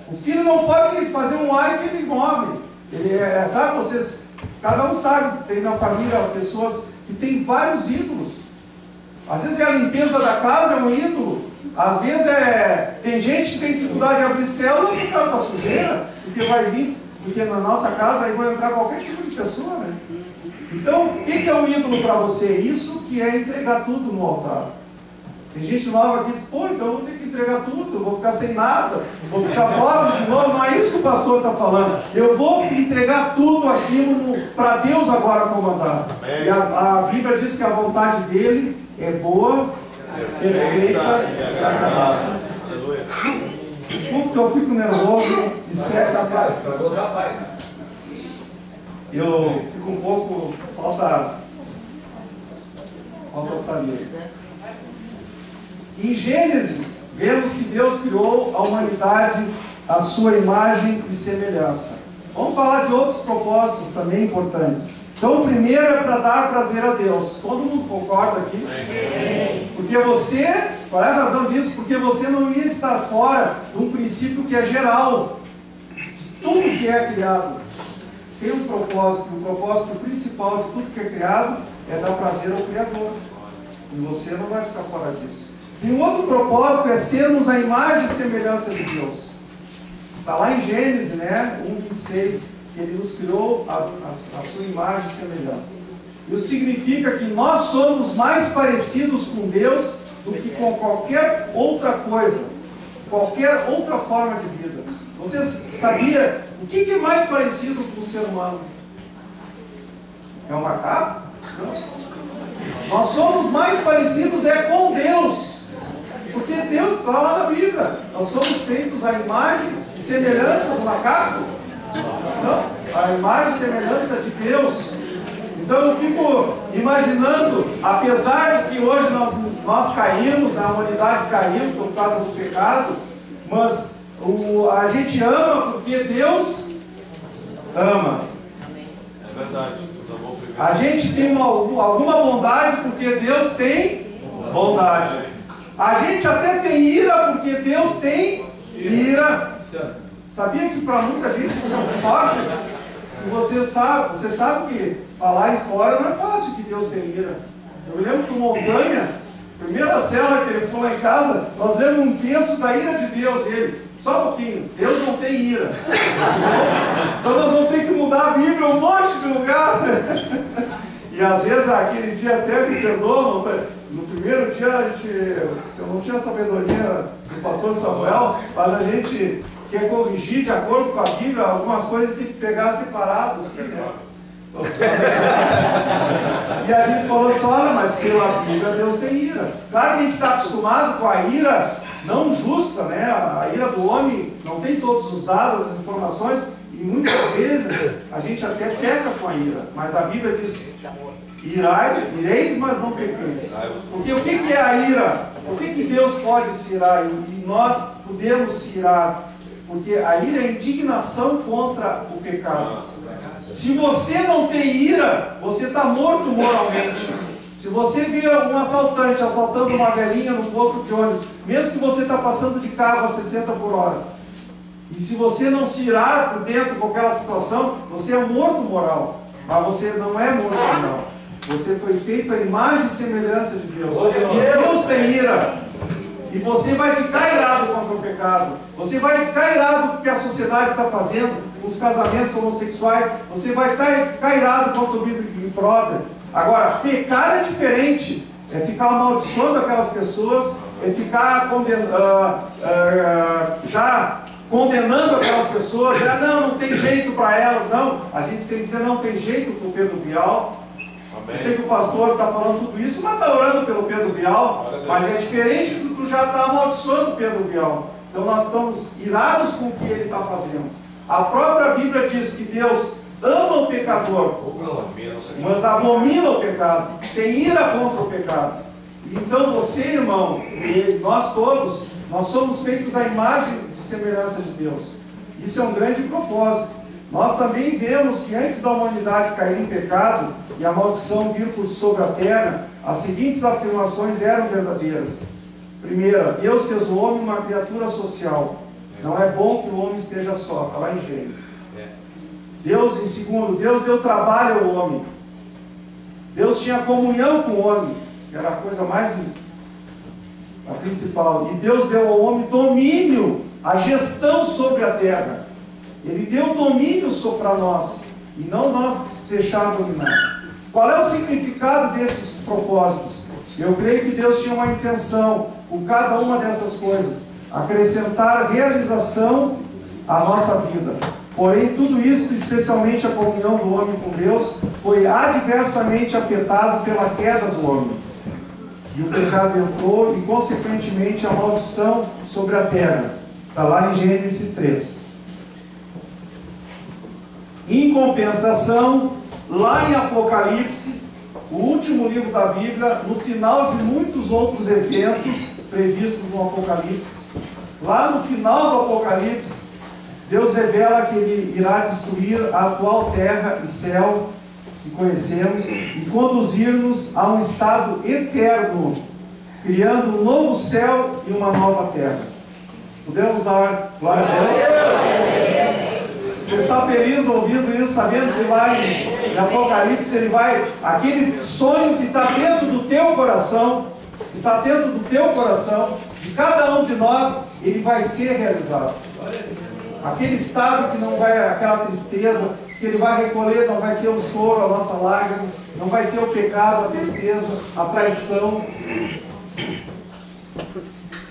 O filho não pode fazer um like que ele morre. Ele sabe, vocês, cada um sabe, tem na família pessoas que têm vários ídolos. Às vezes a limpeza da casa é um ídolo. Às vezes tem gente que tem dificuldade de abrir célula por causa da sujeira, porque na nossa casa aí vai entrar qualquer tipo de pessoa, né? Então, o que é o ídolo para você? Isso que é entregar tudo no altar. Tem gente nova aqui que diz, pô, então eu vou ter que entregar tudo, vou ficar sem nada, vou ficar pobre de novo. Não é isso que o pastor está falando. Eu vou entregar tudo aquilo para Deus agora comandar. E a Bíblia diz que a vontade dele é boa, perfeita e agradável. Desculpa que eu fico nervoso e sério. Para gozar paz. Eu fico um pouco, falta saliva. Em Gênesis, vemos que Deus criou a humanidade à sua imagem e semelhança. Vamos falar de outros propósitos também importantes. Então, o primeiro é para dar prazer a Deus. Todo mundo concorda aqui? Porque você, qual é a razão disso? Porque você não ia estar fora de um princípio que é geral. Tudo que é criado tem um propósito. O propósito principal de tudo que é criado é dar prazer ao Criador. E você não vai ficar fora disso. E um outro propósito é sermos a imagem e semelhança de Deus. Está lá em Gênesis, né, 1:26, que Ele nos criou a sua imagem e semelhança. Isso significa que nós somos mais parecidos com Deus do que com qualquer outra coisa, qualquer outra forma de vida. Você sabia o que é mais parecido com o ser humano? É um macaco? Não. Nós somos mais parecidos com Deus. Porque Deus está lá na Bíblia. Nós somos feitos à imagem e semelhança do macaco. Não, a imagem e semelhança de Deus. Então eu fico imaginando, apesar de que hoje nós caímos, a humanidade caiu por causa do pecado, mas a gente ama porque Deus ama. É verdade. A gente tem alguma bondade porque Deus tem bondade. A gente até tem ira porque Deus tem ira. Sabia que para muita gente isso é um choque? E você sabe que falar em fora não é fácil que Deus tem ira. Eu me lembro que o Montanha, primeira célula que ele foi lá em casa, nós lemos um texto da ira de Deus. E ele, só um pouquinho, Deus não tem ira. Então nós vamos ter que mudar a Bíblia um monte de lugar. E às vezes aquele dia até me perdoa, Montanha. No primeiro dia, eu não tinha sabedoria do pastor Samuel, mas a gente quer corrigir de acordo com a Bíblia, algumas coisas tem que pegar separado, assim, né? E a gente falou assim, olha, mas pela Bíblia Deus tem ira. Claro que a gente está acostumado com a ira não justa, né? A ira do homem não tem todos os dados, as informações, e muitas vezes a gente até peca com a ira, mas a Bíblia diz... Ireis, mas não pequeis. Porque o que é a ira? Por que Deus pode se irar e nós podemos se irar? Porque a ira é indignação contra o pecado. Se você não tem ira, você está morto moralmente. Se você vê um assaltante assaltando uma velhinha no ponto de ônibus, mesmo que você está passando de carro a 60 por hora, e se você não se irar por dentro com aquela situação, você é morto moral. Mas você não é morto moral. Você foi feito à imagem e semelhança de Deus. E Deus tem ira. E você vai ficar irado contra o pecado. Você vai ficar irado com o que a sociedade está fazendo, com os casamentos homossexuais. Você vai ficar irado contra o Big Brother. Agora, pecar é diferente. É ficar amaldiçoando aquelas pessoas, é ficar já condenando aquelas pessoas. Não tem jeito para elas, não. A gente tem que dizer, não tem jeito para o Pedro Bial. Eu sei que o pastor está falando tudo isso, mas está orando pelo Pedro Bial, mas é diferente do que já está amaldiçoando o Pedro Bial. Então nós estamos irados com o que ele está fazendo. A própria Bíblia diz que Deus ama o pecador, mas abomina o pecado, tem ira contra o pecado. Então você, irmão, e nós todos, nós somos feitos à imagem e semelhança de Deus. Isso é um grande propósito. Nós também vemos que antes da humanidade cair em pecado e a maldição vir por sobre a terra, as seguintes afirmações eram verdadeiras. Primeira, Deus fez o homem uma criatura social. Não é bom que o homem esteja só. Está lá em Gênesis. Deus, em segundo, Deus deu trabalho ao homem. Deus tinha comunhão com o homem, que era a coisa mais a principal. E Deus deu ao homem domínio, a gestão sobre a terra. Ele deu domínio para nós, e não nós deixar dominar. Qual é o significado desses propósitos? Eu creio que Deus tinha uma intenção com cada uma dessas coisas, acrescentar realização à nossa vida. Porém, tudo isso, especialmente a comunhão do homem com Deus, foi adversamente afetado pela queda do homem. E o pecado entrou e, consequentemente, a maldição sobre a terra. Está lá em Gênesis 3. Em compensação, lá em Apocalipse, o último livro da Bíblia, no final de muitos outros eventos previstos no Apocalipse, lá no final do Apocalipse, Deus revela que Ele irá destruir a atual terra e céu que conhecemos e conduzir-nos a um estado eterno, criando um novo céu e uma nova terra. Podemos dar glória a Deus? Você está feliz ouvindo isso, sabendo que lá em Apocalipse Ele vai, aquele sonho que está dentro do teu coração, que está dentro do teu coração, de cada um de nós, ele vai ser realizado. Aquele estado que não vai, aquela tristeza, que Ele vai recolher, não vai ter o choro, a nossa lágrima, não vai ter o pecado, a tristeza, a traição.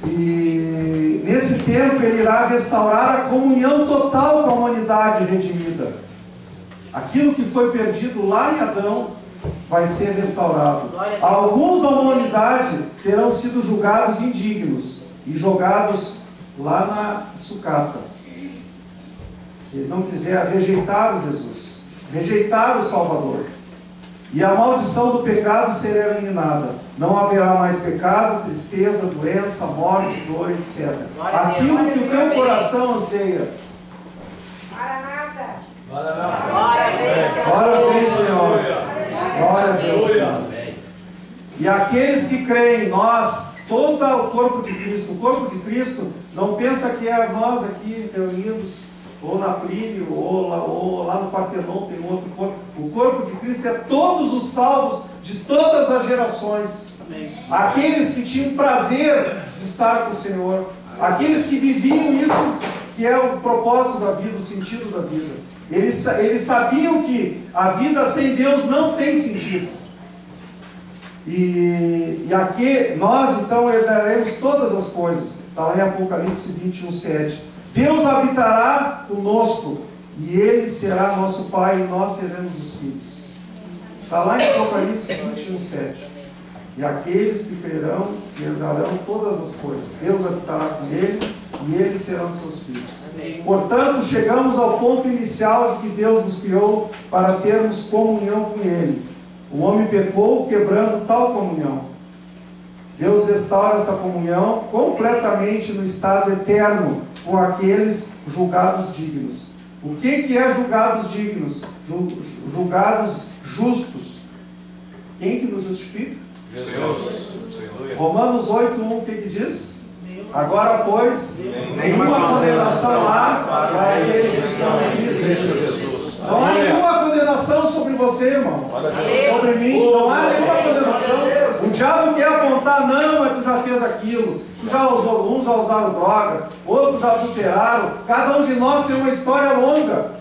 E nesse tempo Ele irá restaurar a comunhão total com a humanidade redimida. Aquilo que foi perdido lá em Adão vai ser restaurado. Alguns da humanidade terão sido julgados indignos e jogados lá na sucata. Eles não quiseram, rejeitaram Jesus, rejeitaram o Salvador. E a maldição do pecado será eliminada. Não haverá mais pecado, tristeza, doença, morte, dor, etc. Aquilo que o teu coração anseia. Glória bem, Senhor. Glória a Deus, Senhor. E aqueles que creem, nós, todo o corpo de Cristo, o corpo de Cristo, não pensa que é nós aqui reunidos, ou na Plínio, ou lá no Partenon tem outro corpo. O corpo de Cristo é todos os salvos de todas as gerações. Amém. Aqueles que tinham prazer de estar com o Senhor, aqueles que viviam isso, que é o propósito da vida, o sentido da vida. Eles sabiam que a vida sem Deus não tem sentido. E aqui nós então herdaremos todas as coisas. Está lá em Apocalipse 21:7. Deus habitará conosco, e Ele será nosso Pai, e nós seremos os filhos. Está lá em Apocalipse 21:7. E aqueles que crerão herdarão todas as coisas. Deus habitará com eles, e eles serão seus filhos. Amém. Portanto, chegamos ao ponto inicial de que Deus nos criou para termos comunhão com Ele. O homem pecou, quebrando tal comunhão. Deus restaura esta comunhão completamente no estado eterno, com aqueles julgados dignos. O que é julgados dignos? Julgados justos. Quem que nos justifica? Jesus. Romanos 8:1, o que diz? Agora, pois, nenhuma condenação há para aqueles que estão em Cristo Jesus. Não há nenhuma condenação sobre você, irmão. Sobre mim, não há nenhuma condenação. O diabo quer apontar, não, mas tu já fez aquilo. Tu já usou, uns já usaram drogas, outros já adulteraram. Cada um de nós tem uma história longa.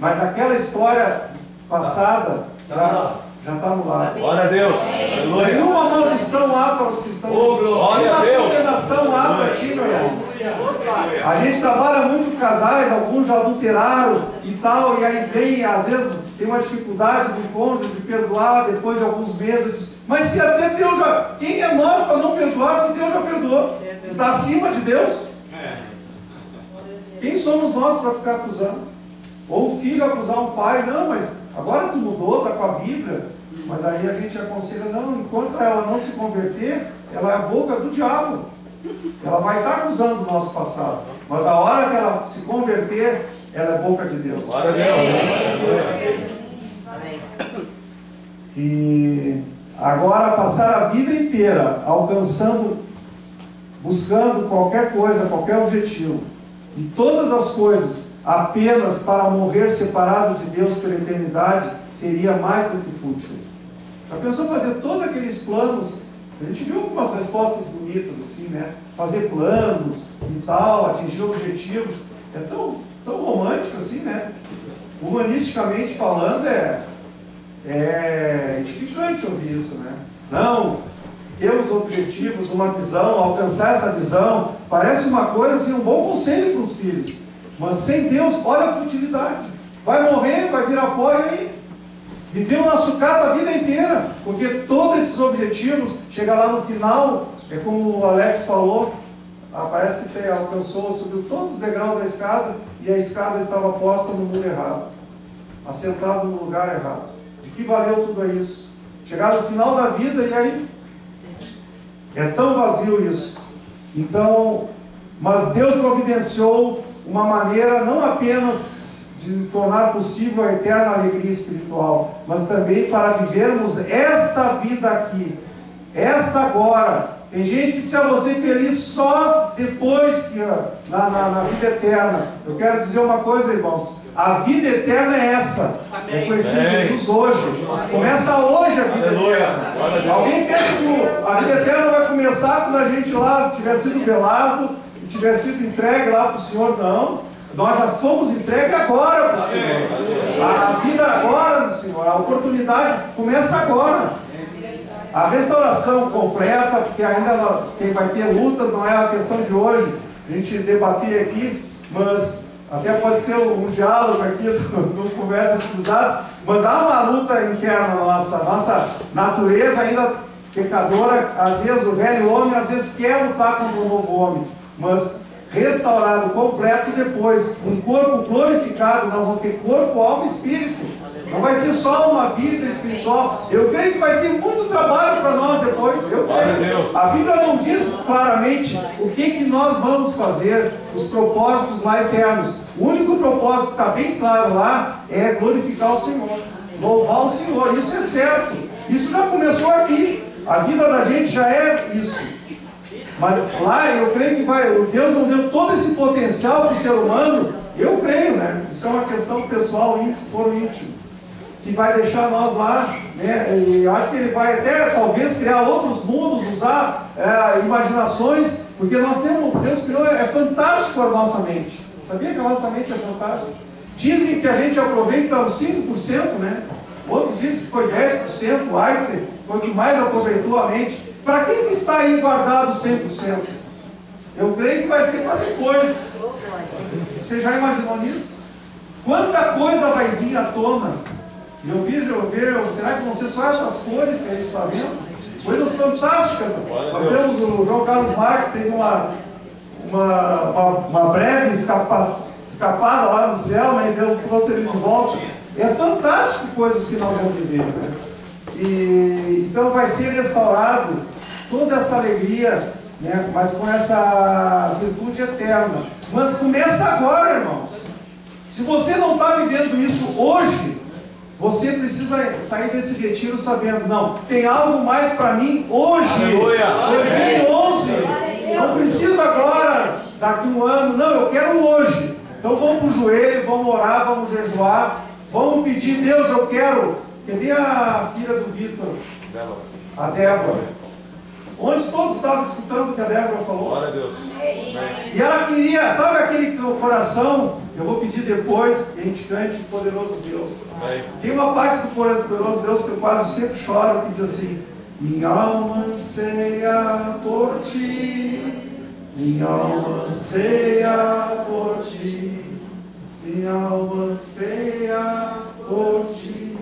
Mas aquela história passada já está no lado. Glória a Deus. Nenhuma maldição há para os que estão. Nenhuma condenação há para ti, meu irmão. A gente trabalha muito com casais, alguns já adulteraram e tal, e aí vem, às vezes tem uma dificuldade do cônjuge de perdoar depois de alguns meses. Mas se até Deus já... Quem é nós para não perdoar se Deus já perdoou? Está acima de Deus? Quem somos nós para ficar acusando? Ou o filho acusar um pai, não, mas agora tu mudou, está com a Bíblia. Mas aí a gente aconselha, não, enquanto ela não se converter, ela é a boca do diabo. Ela vai estar acusando o nosso passado. Mas a hora que ela se converter, ela é boca de Deus. Glória a Deus. E agora passar a vida inteira alcançando, buscando qualquer coisa, qualquer objetivo, e todas as coisas apenas para morrer separado de Deus pela eternidade, seria mais do que fútil. Já pensou fazer todos aqueles planos? A gente viu algumas respostas bonitas assim, né? Fazer planos e tal, atingir objetivos. É tão romântico assim, né? Humanisticamente falando, é edificante ouvir isso, né? Não, ter os objetivos, uma visão, alcançar essa visão, parece uma coisa assim, um bom conselho para os filhos. Mas sem Deus, olha a futilidade. Vai morrer, vai virar pó e aí? Viveu na sucata a vida inteira, porque todos esses objetivos, chega lá no final, é como o Alex falou, parece que alcançou, subiu todos os degraus da escada e a escada estava posta no mundo errado, assentado no lugar errado. De que valeu tudo isso? Chegar no final da vida e aí? É tão vazio isso. Então, mas Deus providenciou uma maneira não apenas de tornar possível a eterna alegria espiritual, mas também para vivermos esta vida aqui, esta agora. Tem gente que diz a você feliz só depois que na vida eterna. Eu quero dizer uma coisa, irmãos, a vida eterna é essa. É conhecer Jesus hoje. Começa hoje a vida eterna. Alguém pensa que a vida eterna vai começar quando a gente lá tiver sido velado e tiver sido entregue lá para o Senhor? Não. Nós já fomos entregues agora para o Senhor. A vida agora do Senhor, a oportunidade começa agora. A restauração completa, porque ainda vai ter lutas, não é a questão de hoje a gente debater aqui, mas até pode ser um diálogo aqui, no Conversas Cruzadas, mas há uma luta interna nossa natureza ainda pecadora, às vezes o velho homem às vezes quer lutar contra o novo homem, mas restaurado, completo depois, um corpo glorificado, nós vamos ter corpo, alma e espírito. Não vai ser só uma vida espiritual. Eu creio que vai ter muito trabalho para nós depois. Eu creio. A Bíblia não diz claramente o que nós vamos fazer, os propósitos lá eternos. O único propósito que está bem claro lá é glorificar o Senhor, louvar o Senhor. Isso é certo. Isso já começou aqui. A vida da gente já é isso. Mas lá eu creio que Deus não deu todo esse potencial para o ser humano. Eu creio, né? Isso é uma questão pessoal, foro íntimo, que vai deixar nós lá, né? E eu acho que ele vai até talvez criar outros mundos, usar imaginações, porque Deus criou, é fantástico a nossa mente. Sabia que a nossa mente é fantástica? Dizem que a gente aproveita os 5%, né? Outros dizem que foi 10%, o Einstein foi o que mais aproveitou a mente. Para quem está aí guardado 100%? Eu creio que vai ser para depois. Você já imaginou nisso? Quanta coisa vai vir à tona? Eu vejo, será que vão ser só essas cores que a gente está vendo? Coisas fantásticas. Nós temos o João Carlos Marques, teve uma breve escapada lá no céu, né? E Deus trouxe ele de volta. É fantástico coisas que nós vamos viver, né? E então vai ser restaurado toda essa alegria, né? Mas com essa virtude eterna. Mas começa agora, irmãos. Se você não está vivendo isso hoje, você precisa sair desse retiro sabendo, não, tem algo mais para mim hoje, 2011, não preciso agora, daqui um ano, não, eu quero hoje. Então vamos para o joelho, vamos orar, vamos jejuar, vamos pedir, Deus, eu quero. Cadê a filha do Vitor? A Débora. Onde todos estavam escutando o que a Débora falou. Glória a Deus. E ela queria, sabe aquele coração, eu vou pedir depois que a gente cante Poderoso Deus. Tem uma parte do Poderoso Deus que eu quase sempre choro, que diz assim: minha alma anseia por ti, minha alma anseia por ti, minha alma anseia por ti.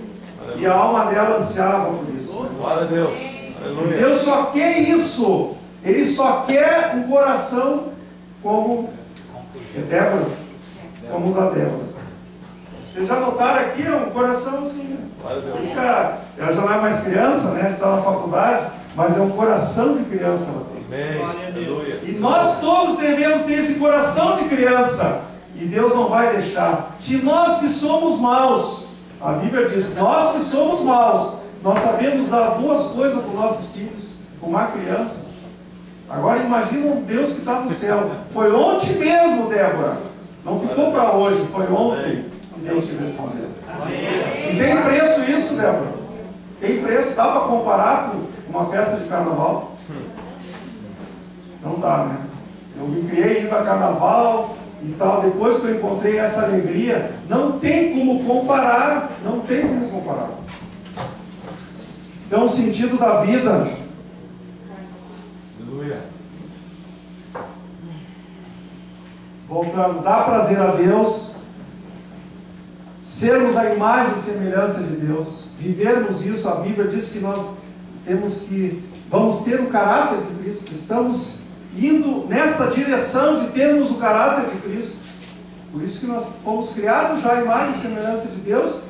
E a alma dela ansiava por isso. Glória a Deus. E Deus só quer isso. Ele só quer um coração como Débora, como o da Débora. Vocês já notaram aqui, um coração assim. Ela já não é mais criança, né? Já está na faculdade, mas é um coração de criança ela tem. E nós todos devemos ter esse coração de criança. E Deus não vai deixar. Se nós que somos maus, a Bíblia diz, nós que somos maus, nós sabemos dar boas coisas para os nossos filhos, como a criança. Agora imagina um Deus que está no céu. Foi ontem mesmo, Débora. Não ficou para hoje, foi ontem que Deus te respondeu. E tem preço isso, Débora? Tem preço? Dá para comparar com uma festa de carnaval? Não dá, né? Eu me criei indo a carnaval e tal, depois que eu encontrei essa alegria, não tem como comparar, não tem como comparar. Então o sentido da vida voltando, dar prazer a Deus, sermos a imagem e semelhança de Deus, vivermos isso. A Bíblia diz que nós vamos ter o caráter de Cristo, estamos indo nesta direção de termos o caráter de Cristo. Por isso que nós fomos criados já a imagem e semelhança de Deus,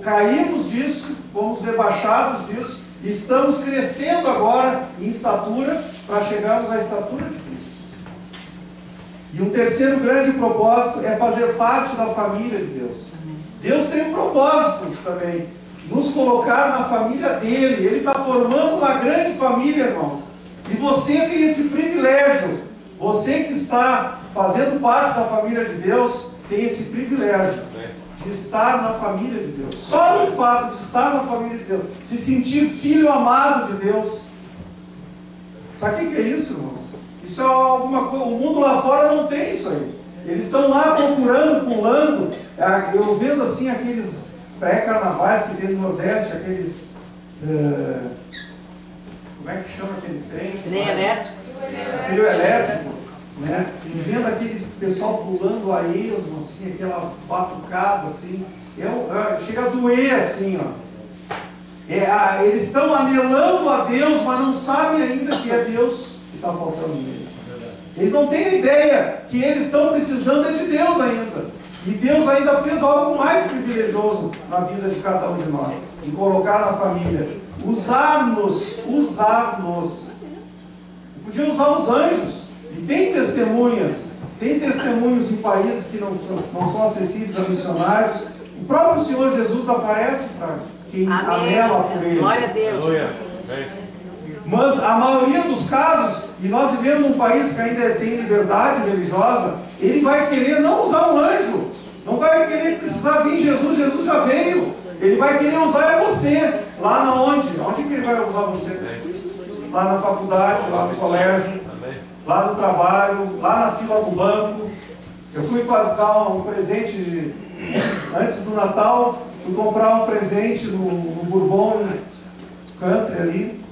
caímos disso, fomos rebaixados disso, e estamos crescendo agora em estatura para chegarmos à estatura de Cristo. E um terceiro grande propósito é fazer parte da família de Deus. Deus tem um propósito também, nos colocar na família dele. Ele está formando uma grande família, irmão. E você tem esse privilégio. Você que está fazendo parte da família de Deus, tem esse privilégio de estar na família de Deus. Só no fato de estar na família de Deus, se sentir filho amado de Deus. Sabe o que é isso, irmãos? Isso é alguma coisa. O mundo lá fora não tem isso aí. Eles estão lá procurando, pulando. Eu vendo assim aqueles pré-carnavais que tem no Nordeste, aqueles. Como é que chama aquele trem? Trem elétrico. Trio elétrico, né? E vendo aquele pessoal pulando a esmo, assim, aquela batucada, assim. Chega a doer, assim, ó. Eles estão anelando a Deus, mas não sabem ainda que é Deus que está faltando neles. Eles não têm ideia que eles estão precisando de Deus ainda. E Deus ainda fez algo mais privilegioso na vida de cada um de nós, em colocar na família, usar-nos. Podia usar os anjos. E tem testemunhas, tem testemunhos em países que não são acessíveis a missionários. O próprio Senhor Jesus aparece para quem anela por Ele. Glória a Deus. Mas a maioria dos casos, e nós vivemos num país que ainda tem liberdade religiosa, ele vai querer não usar um anjo, não vai querer precisar vir Jesus já veio. Ele vai querer usar você, lá na onde? Onde que ele vai usar você? Lá na faculdade, lá no colégio, lá no trabalho, lá na fila do banco. Eu fui dar um presente antes do Natal, fui comprar um presente no Bourbon Country ali.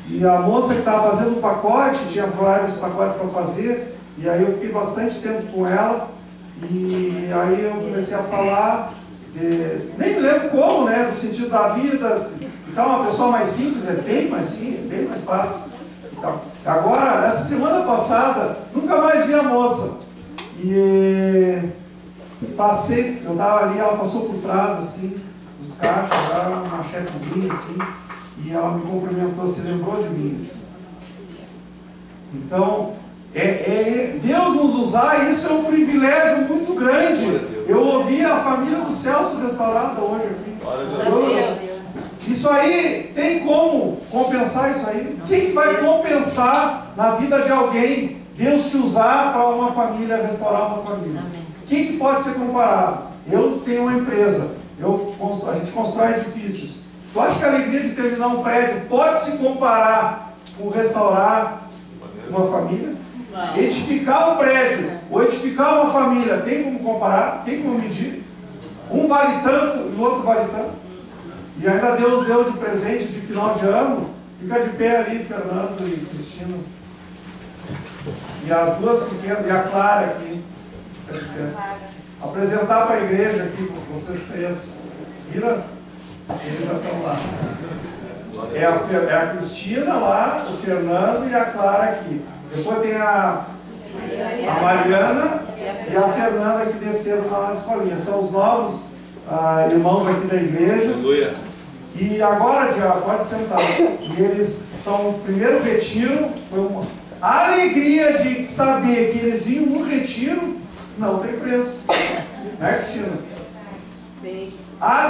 E a moça que estava fazendo o pacote, tinha vários pacotes para fazer, e aí eu fiquei bastante tempo com ela, e aí eu comecei a falar, nem me lembro como, né, do sentido da vida. Então, uma pessoa mais simples é bem mais simples, bem mais fácil. Então, agora, essa semana passada, nunca mais vi a moça. E passei, eu estava ali, ela passou por trás, assim, dos caixas, era uma chefezinha, assim, e ela me cumprimentou, se lembrou de mim. Assim. Então, Deus nos usar, isso é um privilégio muito grande. Eu ouvi a família do Celso restaurada hoje aqui. Isso aí, tem como compensar isso aí? Quem que vai compensar na vida de alguém Deus te usar para uma família, restaurar uma família? Quem que pode ser comparado? Eu tenho uma empresa, a gente constrói edifícios. Tu acha que a alegria de terminar um prédio pode se comparar com restaurar uma família? Não. Edificar um prédio ou edificar uma família, tem como comparar? Tem como medir? Um vale tanto e o outro vale tanto. E ainda Deus deu de presente de final de ano. Fica de pé ali, Fernando e Cristina. E as duas pequenas, e a Clara aqui. Apresentar para a igreja aqui, vocês três. Vira? Eles já estão lá. É a Cristina lá, o Fernando e a Clara aqui. Depois tem a Mariana e a Fernanda que desceram lá na escolinha. São os novos irmãos aqui da igreja. E agora, Diabo, pode sentar. E eles estão no primeiro retiro. Foi a alegria de saber que eles vinham no retiro, não tem preço. Né, Cristina?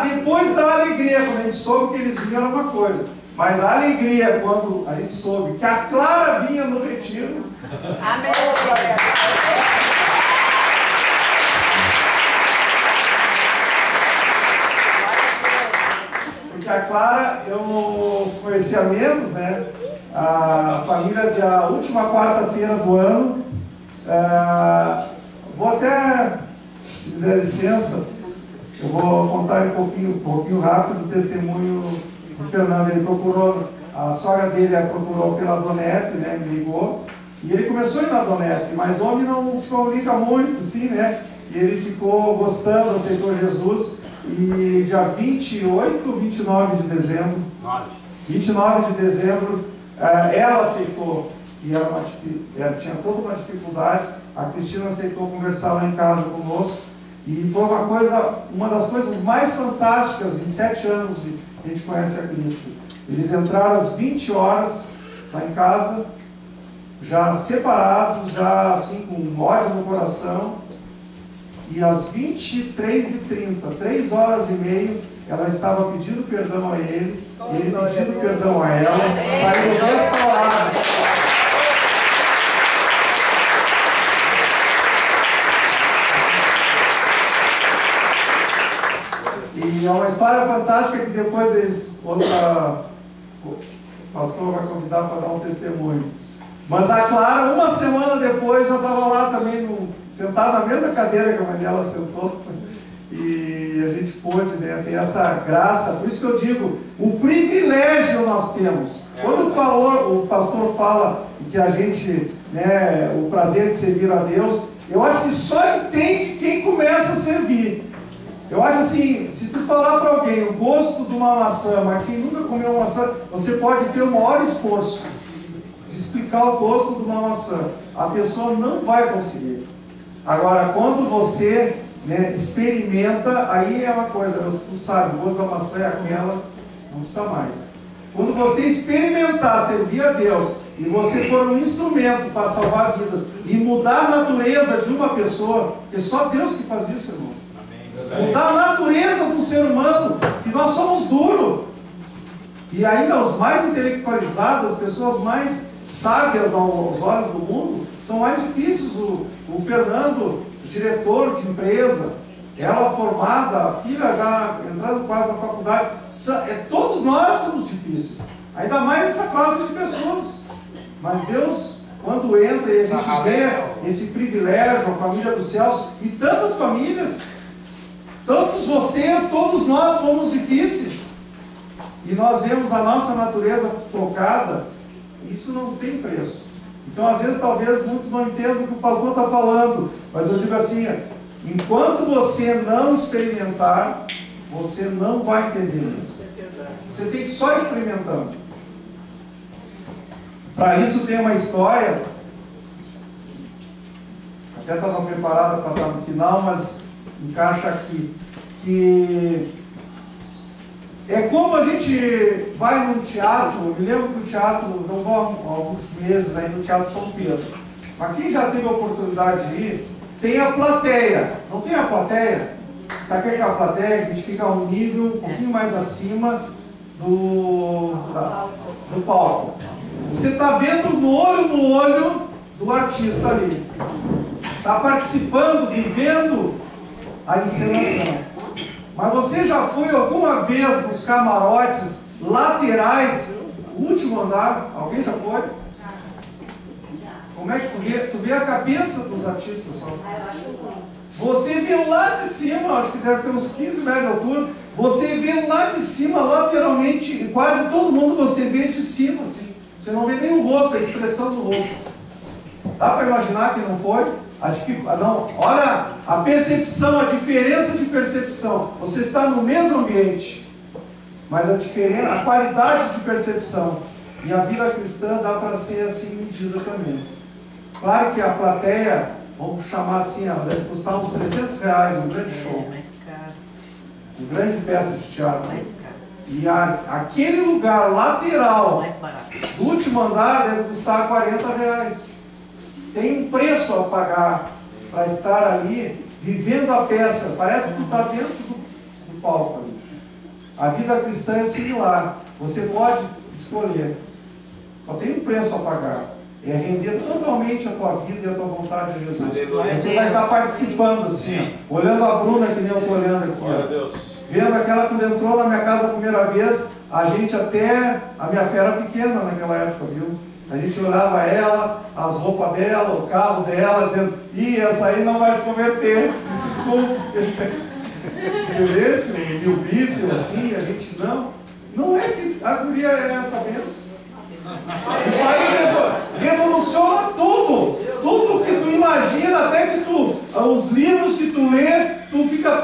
Depois da alegria, quando a gente soube que eles vinham, era uma coisa. Mas a alegria, quando a gente soube que a Clara vinha no retiro. Amém. Porque a Clara, eu conhecia menos, né? A família da última quarta-feira do ano. Vou até, se me der licença, eu vou contar um pouquinho rápido o testemunho do Fernando. Ele procurou, a sogra dele procurou pela Dona Epe, né, me ligou, E ele começou a ir na Donep, mas o homem não se comunica muito, assim, né? E ele ficou gostando, aceitou Jesus. E dia 28, 29 de dezembro, 29 de dezembro, ela aceitou, e ela tinha toda uma dificuldade. A Cristina aceitou conversar lá em casa conosco, e foi uma das coisas mais fantásticas em 7 anos de a gente conhece a Cristo. Eles entraram às 20 horas lá em casa, já separados, já assim com ódio no coração, e às 23h30, 3 horas e meia, ela estava pedindo perdão a ele pedindo perdão a ela, saiu restaurada. E é uma história fantástica que depois o pastor vai convidar para dar um testemunho. Mas a Clara, uma semana depois, já estava lá também, sentada na mesma cadeira que a mãe dela sentou. E a gente pôde, né, ter essa graça. Por isso que eu digo, o privilégio nós temos. Quando o pastor fala que a gente, né, o prazer de servir a Deus, eu acho que só entende quem começa a servir. Eu acho assim, se tu falar para alguém o gosto de uma maçã, mas quem nunca comeu uma maçã, você pode ter o maior esforço de explicar o gosto de uma maçã. A pessoa não vai conseguir. Agora, quando você, né, experimenta, aí é uma coisa, tu sabe, o gosto da maçã é aquela, não precisa mais. Quando você experimentar servir a Deus, e você for um instrumento para salvar vidas, e mudar a natureza de uma pessoa, porque é só Deus que faz isso, irmão. Mudar a natureza do ser humano, que nós somos duros. E ainda os mais intelectualizados, as pessoas mais sábias aos olhos do mundo, são mais difíceis. O Fernando, diretor de empresa, ela formada, a filha já entrando quase na faculdade, todos nós somos difíceis. Ainda mais essa classe de pessoas. Mas Deus, quando entra e a gente vê esse privilégio, a família dos céus, e tantas famílias, tantos vocês, todos nós fomos difíceis. E nós vemos a nossa natureza trocada, isso não tem preço. Então, às vezes, talvez muitos não entendam o que o pastor está falando, mas eu digo assim, enquanto você não experimentar, você não vai entender mesmo. Você tem que ir só experimentando. Para isso tem uma história, até estava preparada para estar no final, mas encaixa aqui, que é como a gente vai num teatro. Eu me lembro que o teatro, não vou há alguns meses aí no Teatro São Pedro, mas quem já teve a oportunidade de ir, tem a plateia. Não tem a plateia? Sabe o que é a plateia? A gente fica a um nível um pouquinho mais acima do palco. Você está vendo no olho do artista ali. Está participando, vivendo a encenação. Mas você já foi alguma vez nos camarotes laterais, último andar? Alguém já foi? Como é que tu vê? Tu vê a cabeça dos artistas só. Você vê lá de cima, acho que deve ter uns 15 metros de altura, você vê lá de cima, lateralmente, quase todo mundo você vê de cima, assim. Você não vê nem o rosto, a expressão do rosto. Dá para imaginar que não foi? Não, olha a percepção, a diferença de percepção. Você está no mesmo ambiente, mas a qualidade de percepção. E a vida cristã dá para ser assim medida também. Claro que a plateia, vamos chamar assim, ela deve custar uns R$300 um grande show. Mais caro. Uma grande peça de teatro. Mais caro. E aquele lugar lateral Mais barato. do último andar deve custar R$40. Tem um preço a pagar para estar ali, vivendo a peça. Parece que tu está dentro do palco ali. A vida cristã é similar. Você pode escolher. Só tem um preço a pagar. É render totalmente a tua vida e a tua vontade de Jesus. Você vai estar participando assim, ó, olhando a Bruna que nem eu estou olhando aqui. Ó. Vendo aquela quando entrou na minha casa a primeira vez, a gente até, a minha fé era pequena naquela época, viu? A gente olhava ela, as roupas dela, o carro dela, dizendo, essa aí não vai se converter, desculpa. Entendeu? O New Beatle, assim, a gente não é que a guria é essa bênção. Isso aí revoluciona tudo. lê, tu fica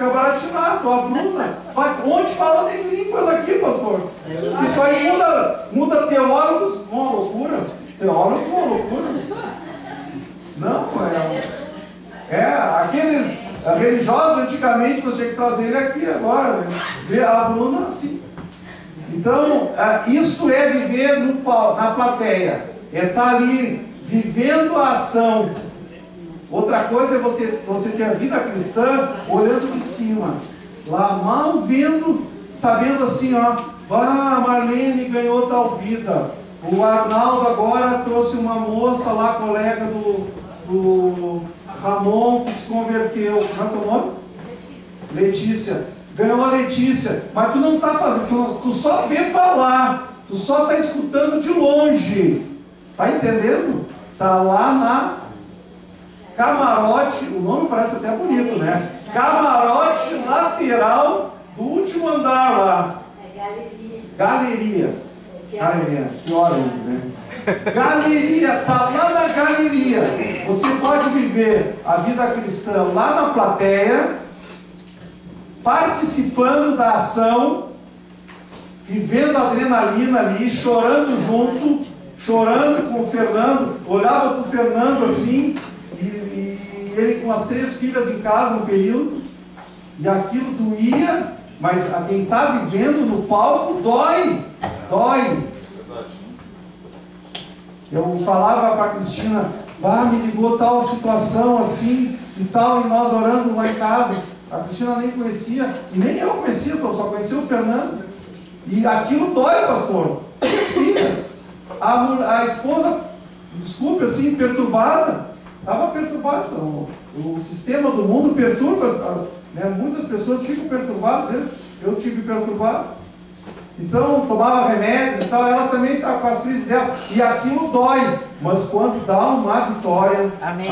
baratinado, a Bruna. Onde falando em línguas aqui, pastor? Isso aí muda teólogos, uma loucura. Teólogos, uma loucura. Não, aqueles religiosos antigamente você tinha que trazer ele aqui agora, né? Ver a Bruna assim. Então, isto é viver na plateia, é estar ali vivendo a ação. Outra coisa é você ter a vida cristã olhando de cima, lá mal vendo, sabendo assim, ó, a Marlene ganhou tal vida, o Arnaldo agora trouxe uma moça lá, colega do Ramon, que se converteu. Qual é o teu nome? Letícia. Ganhou a Letícia, mas tu não está fazendo, tu só vê falar, tu só está escutando de longe, tá entendendo? Tá lá na camarote, o nome parece até bonito, né? Camarote lateral do último andar lá. Galeria. Pior ainda, né? Galeria, tá lá na galeria. Você pode viver a vida cristã lá na plateia, participando da ação, vivendo a adrenalina ali, chorando junto, chorando com o Fernando. Olhava para o Fernando assim, e ele com as 3 filhas em casa um período, e aquilo doía, mas a quem está vivendo no palco dói. Eu falava para a Cristina, me ligou tal situação assim e tal, e nós orando lá em casa. A Cristina nem conhecia, e nem eu conhecia, eu só conhecia o Fernando. E aquilo dói, pastor. 3 filhas. A esposa, desculpe assim, perturbada. Estava perturbada. O sistema do mundo perturba, né? Muitas pessoas ficam perturbadas. Eu tive perturbado. Então, tomava remédios e tal. Ela também está com as crises dela. E aquilo dói. Mas quando dá uma vitória... Amém.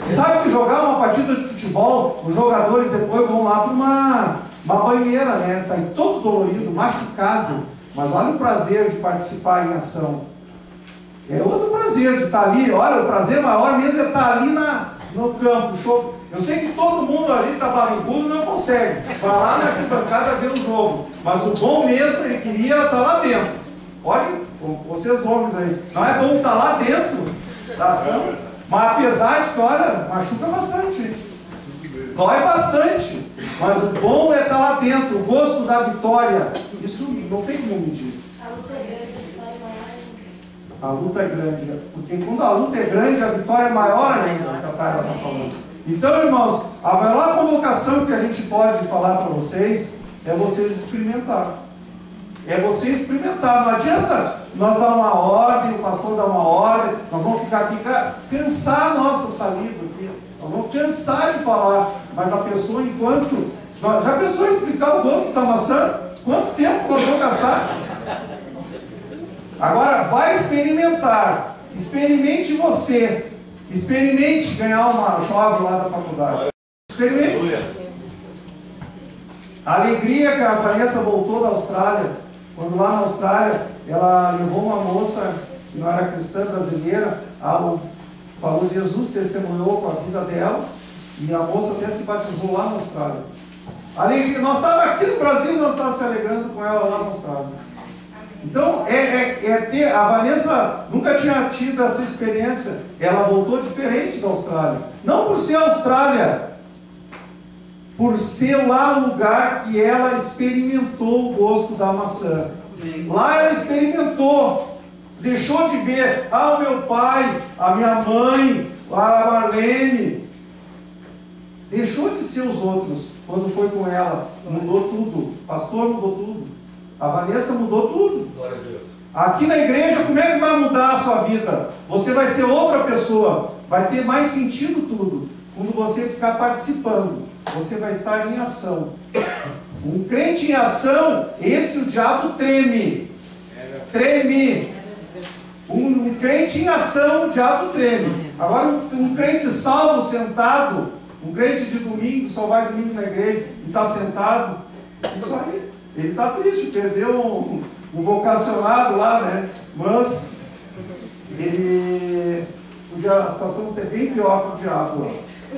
Sabe que jogar uma partida de futebol, os jogadores depois vão lá para uma banheira, né? Saem todo dolorido, machucado. Mas olha o prazer de participar em ação. É outro prazer de estar ali. Olha, o prazer maior mesmo é estar ali no campo. Show. Eu sei que todo mundo ali está barrigudo, não consegue. Vai lá na arquibancada ver o jogo. Mas o bom mesmo, ele queria estar lá dentro. Pode, vocês homens aí. Não é bom estar lá dentro da ação? Mas apesar de que, olha, machuca bastante. Dói bastante. Mas o bom é estar lá dentro. O gosto da vitória. Isso não tem como medir. A luta é grande. Porque quando a luta é grande, a vitória é maior ainda, que a Tayla está falando. Então, irmãos, a maior convocação que a gente pode falar para vocês é vocês experimentar. É você experimentar. Não adianta nós dar uma ordem, o pastor dar uma ordem, nós vamos ficar aqui, cansar a nossa saliva aqui. Nós vamos cansar de falar. Mas a pessoa, enquanto... Já pensou em explicar o gosto da maçã? Quanto tempo nós vamos gastar? Agora, vai experimentar. Experimente você. Experimente ganhar uma jovem lá da faculdade. Experimente. A alegria que a Vanessa voltou da Austrália, quando lá na Austrália ela levou uma moça que não era cristã brasileira, falou de Jesus, testemunhou com a vida dela, e a moça até se batizou lá na Austrália. A alegria, nós estávamos aqui no Brasil, nós estávamos se alegrando com ela lá na Austrália. Então, a Vanessa nunca tinha tido essa experiência. Ela voltou diferente da Austrália. Não por ser Austrália, por ser lá o lugar que ela experimentou o gosto da maçã. Lá ela experimentou. Deixou de ver, o meu pai, a minha mãe, a Marlene. Deixou de ser os outros quando foi com ela. Mudou tudo. O pastor mudou tudo. A Vanessa mudou tudo. Glória a Deus. Aqui na igreja, como é que vai mudar a sua vida? Você vai ser outra pessoa. Vai ter mais sentido tudo quando você ficar participando. Você vai estar em ação. Um crente em ação, esse o diabo treme. Treme. Um crente em ação, o diabo treme. Agora, um crente salvo, sentado, um crente de domingo, só vai domingo na igreja e está sentado, isso aí. Ele está triste, perdeu o vocacionado lá, né? Mas a situação é bem pior que o diabo.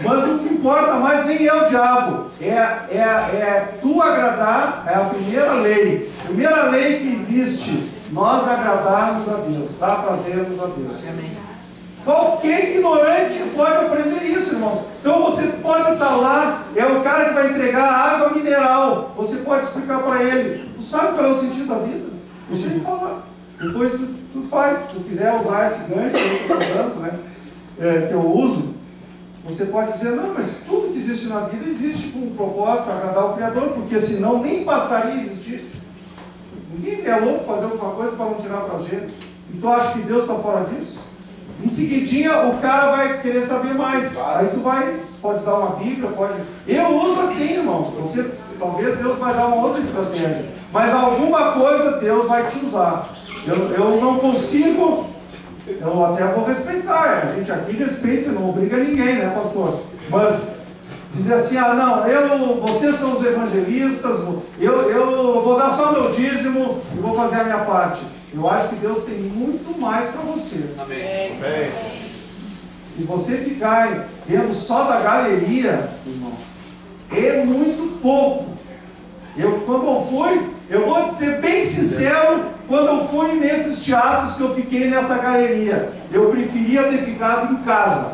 Mas o que importa mais nem é o diabo, é tu agradar, é a primeira lei. A primeira lei que existe, nós agradarmos a Deus, dar prazermos a Deus. Qualquer ignorante pode aprender isso, irmão. Então você pode estar lá, é o cara que vai entregar água mineral. Você pode explicar para ele. Tu sabe qual é o sentido da vida? Deixa ele falar. Depois tu faz. Se tu quiser usar esse gancho que eu estou falando, né? Que eu uso, você pode dizer, não, mas tudo que existe na vida existe com um propósito, agradar o Criador, porque senão nem passaria a existir. Ninguém é louco fazer alguma coisa para não tirar prazer. E tu acha que Deus está fora disso? Em seguidinha o cara vai querer saber mais. Aí tu pode dar uma Bíblia, pode... Eu uso assim, irmãos. Talvez Deus vai dar uma outra estratégia. Mas alguma coisa Deus vai te usar. Eu não consigo, eu até vou respeitar. A gente aqui respeita, não obriga ninguém, né, pastor? Mas dizer assim, não, vocês são os evangelistas, eu vou dar só meu dízimo e vou fazer a minha parte. Eu acho que Deus tem muito mais para você. Amém. E você ficar vendo só da galeria, irmão, é muito pouco. Quando eu fui, eu vou ser bem sincero, quando eu fui nesses teatros que eu fiquei nessa galeria, eu preferia ter ficado em casa.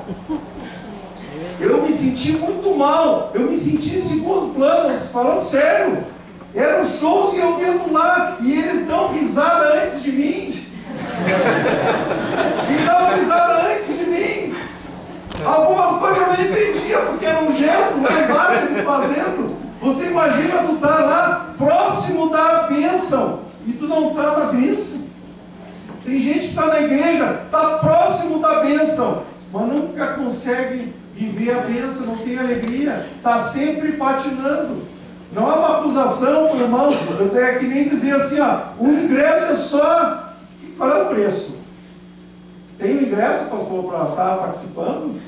Eu me senti muito mal, eu me senti em segundo plano, falando sério. Eram shows e eu vendo lá, e eles dão risada antes de mim. E dão risada antes de mim. Algumas coisas eu nem entendia, porque era um gesto, lá embaixo eles fazendo. Você imagina tu estar lá, próximo da bênção, e tu não está na bênção. Tem gente que está na igreja, está próximo da bênção, mas nunca consegue viver a bênção, não tem alegria, está sempre patinando. Não é uma acusação, irmão. Eu tenho que nem dizer assim, o ingresso é só... Qual é o preço? Tem um ingresso, pastor, para estar participando?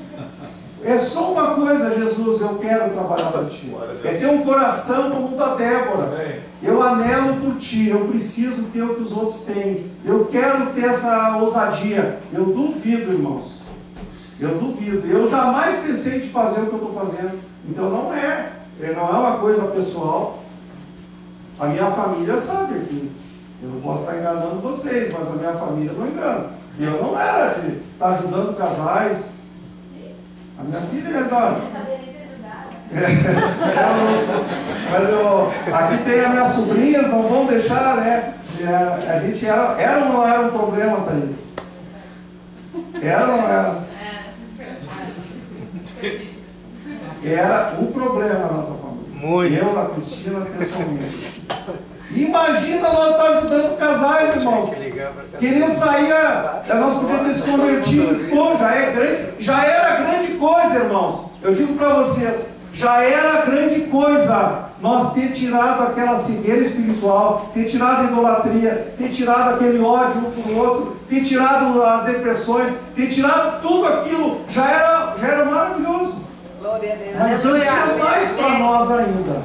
É só uma coisa, Jesus, eu quero trabalhar para ti. É ter um coração como o da Débora. Eu anelo por ti, eu preciso ter o que os outros têm. Eu quero ter essa ousadia. Eu duvido, irmãos. Eu duvido. Eu jamais pensei de fazer o que eu estou fazendo. Então não é uma coisa pessoal. A minha família sabe aqui. Eu não posso estar enganando vocês, mas a minha família não engana. Eu não era de estar ajudando casais. A minha filha agora. Mas aqui tem as minhas sobrinhas, não vão deixar, né? A gente era ou não era um problema, Thaís? Era ou não era? Era um problema na nossa família. Muito. Eu, a Cristina, pessoalmente. Imagina nós estar ajudando casais, irmãos. Querer sair, nós podíamos ter se convertido. Pô, já era grande coisa, irmãos. Eu digo para vocês, já era grande coisa nós ter tirado aquela cegueira espiritual, ter tirado a idolatria, ter tirado aquele ódio um por outro, ter tirado as depressões, ter tirado tudo aquilo. Já era maravilhoso. Glória a Deus. Mas Deus tinha mais para nós ainda.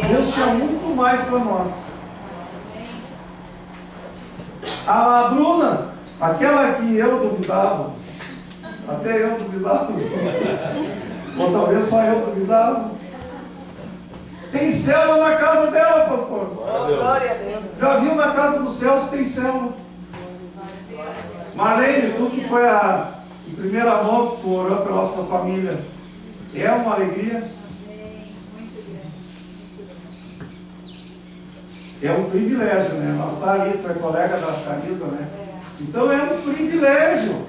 Deus tinha muito mais para nós. A Bruna, aquela que eu duvidava, até eu duvidava, ou talvez só eu duvidava, tem célula na casa dela, pastor. Glória a Deus. Já viu na casa dos céus tem célula. Marlene, tu que foi em primeira mão que tu orou pela sua família, é uma alegria? É um privilégio, né? Nós está ali, tu é colega da Charisa, né? Então é um privilégio.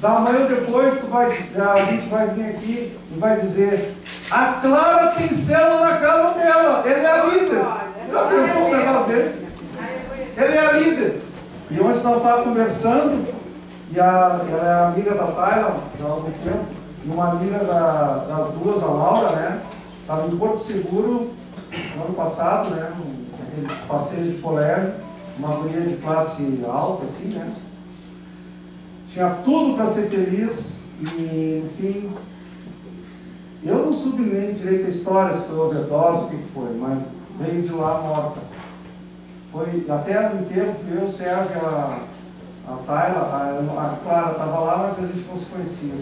Da manhã depois a gente vai vir aqui e vai dizer: a Clara tem célula na casa dela, ele é a líder. Já pensou um negócio desse? Ele é a líder. E ontem nós estávamos conversando, e ela é amiga da Tayla já há algum tempo, e uma amiga das duas, a Laura, né? Estava em Porto Seguro no ano passado, né? Aqueles passeios de colégio, uma guria de classe alta, assim, né? Tinha tudo para ser feliz e, enfim, eu não soube nem direito a história, se foi overdose, o que foi, mas veio de lá morta. Foi, até no enterro fui eu, o Sérgio, a Tayla, a Clara estava lá, mas a gente não se conhecia.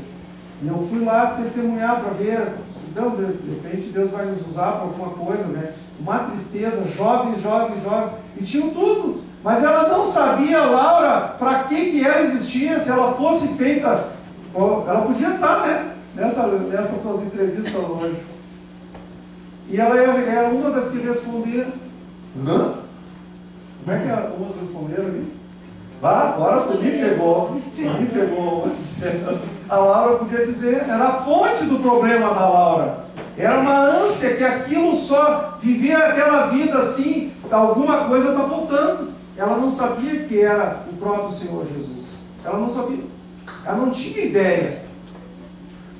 E eu fui lá testemunhar para ver, então, de repente Deus vai nos usar para alguma coisa, né? Uma tristeza, jovens, e tinham tudo. Mas ela não sabia, Laura, para que ela existia, se ela fosse feita. Ela podia estar, né? Nessa tuas entrevistas hoje. E ela era uma das que respondia. Hã? Como é que umas responderam ali? Agora tu me pegou. A Laura podia dizer, era a fonte do problema da Laura. Era uma ânsia que aquilo só vivia aquela vida assim, alguma coisa está faltando. Ela não sabia que era o próprio Senhor Jesus. Ela não sabia. Ela não tinha ideia.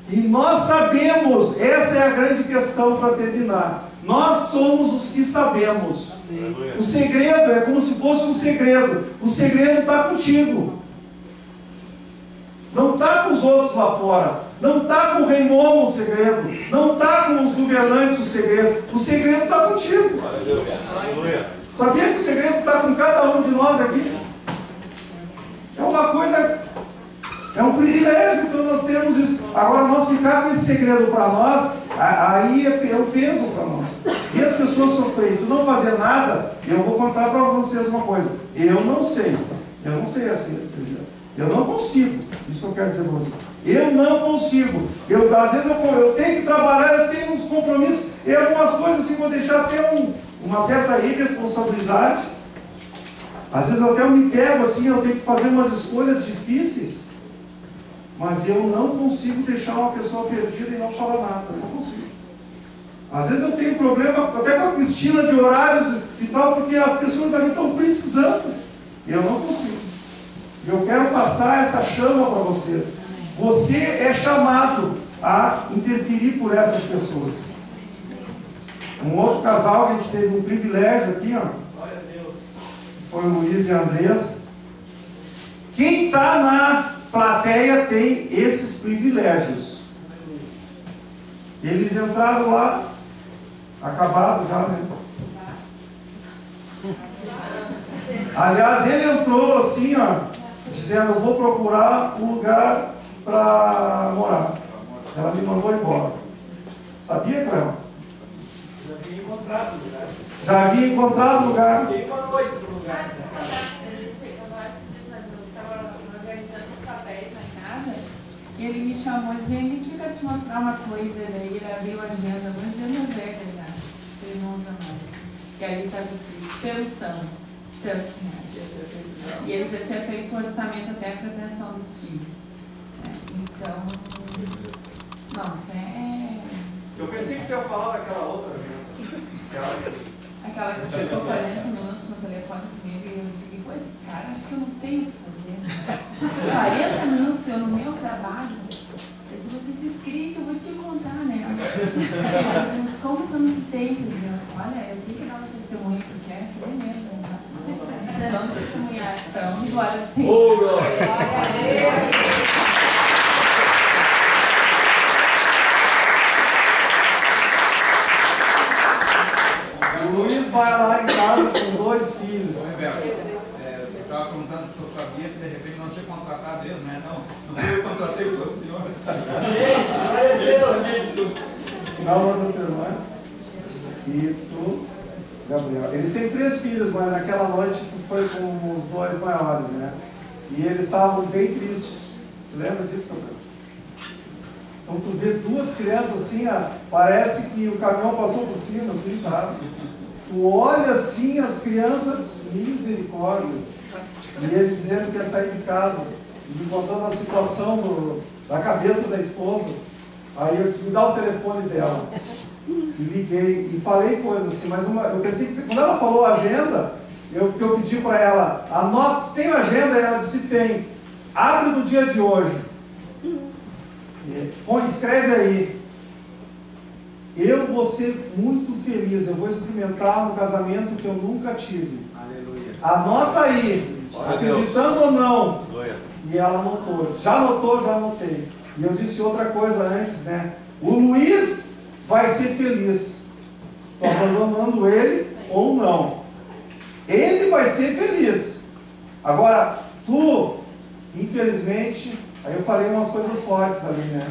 E nós sabemos, essa é a grande questão para terminar. Nós somos os que sabemos. O segredo é como se fosse um segredo. O segredo está contigo. Não está com os outros lá fora. Não está com o rei Momo o segredo. Não está com os governantes o segredo. O segredo está contigo. Sabia que o segredo está com cada um de nós aqui? É uma coisa, é um privilégio que nós temos isso. Agora, nós ficar com esse segredo para nós, aí é um peso para nós. E as pessoas sofrem, tu não fazer nada, eu vou contar para vocês uma coisa. Eu não sei assim, eu não consigo. Isso que eu quero dizer para vocês. Eu não consigo. Às vezes eu tenho que trabalhar, eu tenho uns compromissos, e algumas coisas assim, vou deixar até uma certa irresponsabilidade. Às vezes até eu me pego assim, eu tenho que fazer umas escolhas difíceis, mas eu não consigo deixar uma pessoa perdida e não falar nada. Eu não consigo. Às vezes eu tenho problema até com a Cristina de horários e tal, porque as pessoas ali estão precisando. Eu não consigo. E eu quero passar essa chama para você. Você é chamado a interferir por essas pessoas. Um outro casal que a gente teve um privilégio aqui, ó, foi o Luiz e a Andressa. Quem está na plateia tem esses privilégios. Eles entraram lá, acabado já, né? Aliás, ele entrou assim, ó, dizendo, eu vou procurar um lugar para morar. Ela me mandou embora. Sabia, Cléo? Já havia encontrado o lugar. Já havia encontrado o lugar. Fiquei uma noite no lugar. E ele me chamou e disse, vem aqui que eu te mostrar uma coisa. Daí ele abriu a agenda, uma agenda velha já, 3 anos a mais. E ali estava escrito, pensão, tantos reais. E ele já tinha feito o orçamento até para a pensão dos filhos. Então, nossa, Eu pensei que tu ia falar daquela outra. Aquela que ficou 40 minutos no telefone comigo e eu disse, pois, cara, acho que eu não tenho o que fazer. 40 minutos eu no meu trabalho. Eu disse, vou ter esse script, eu vou te contar, né? Mas como são assistentes? Olha, eu tenho que dar um testemunho, porque é tremendo. Vamos testemunhar, então, embora assim. Glória a Deus! O Luiz vai lá em casa com 2 filhos. Eu estava perguntando se eu sabia que de repente não tinha contratado ele, né? Não eu contratei o senhor. Não, doutor, não é? E tu, Gabriel. Eles têm 3 filhos, mas naquela noite tu foi com os 2 maiores, né? E eles estavam bem tristes. Você lembra disso, Gabriel? Então tu vê 2 crianças assim, parece que o caminhão passou por cima, assim, sabe? Tu olha assim as crianças, misericórdia. E ele dizendo que ia sair de casa, me contando a situação da cabeça da esposa. Aí eu disse, me dá o telefone dela. E liguei e falei coisas assim, mas eu pensei que quando ela falou a agenda, eu pedi para ela, anota, tem agenda? Ela disse, tem. Abre no dia de hoje. Escreve aí. Eu vou ser muito feliz, eu vou experimentar um casamento que eu nunca tive. Aleluia. Anota aí, acreditando ou não. E ela anotou. Já anotou, já anotei. E eu disse outra coisa antes, né? O Luiz vai ser feliz. Estou abandonando ele ou não. Ele vai ser feliz. Agora, tu, infelizmente, Aí eu falei umas coisas fortes ali, né?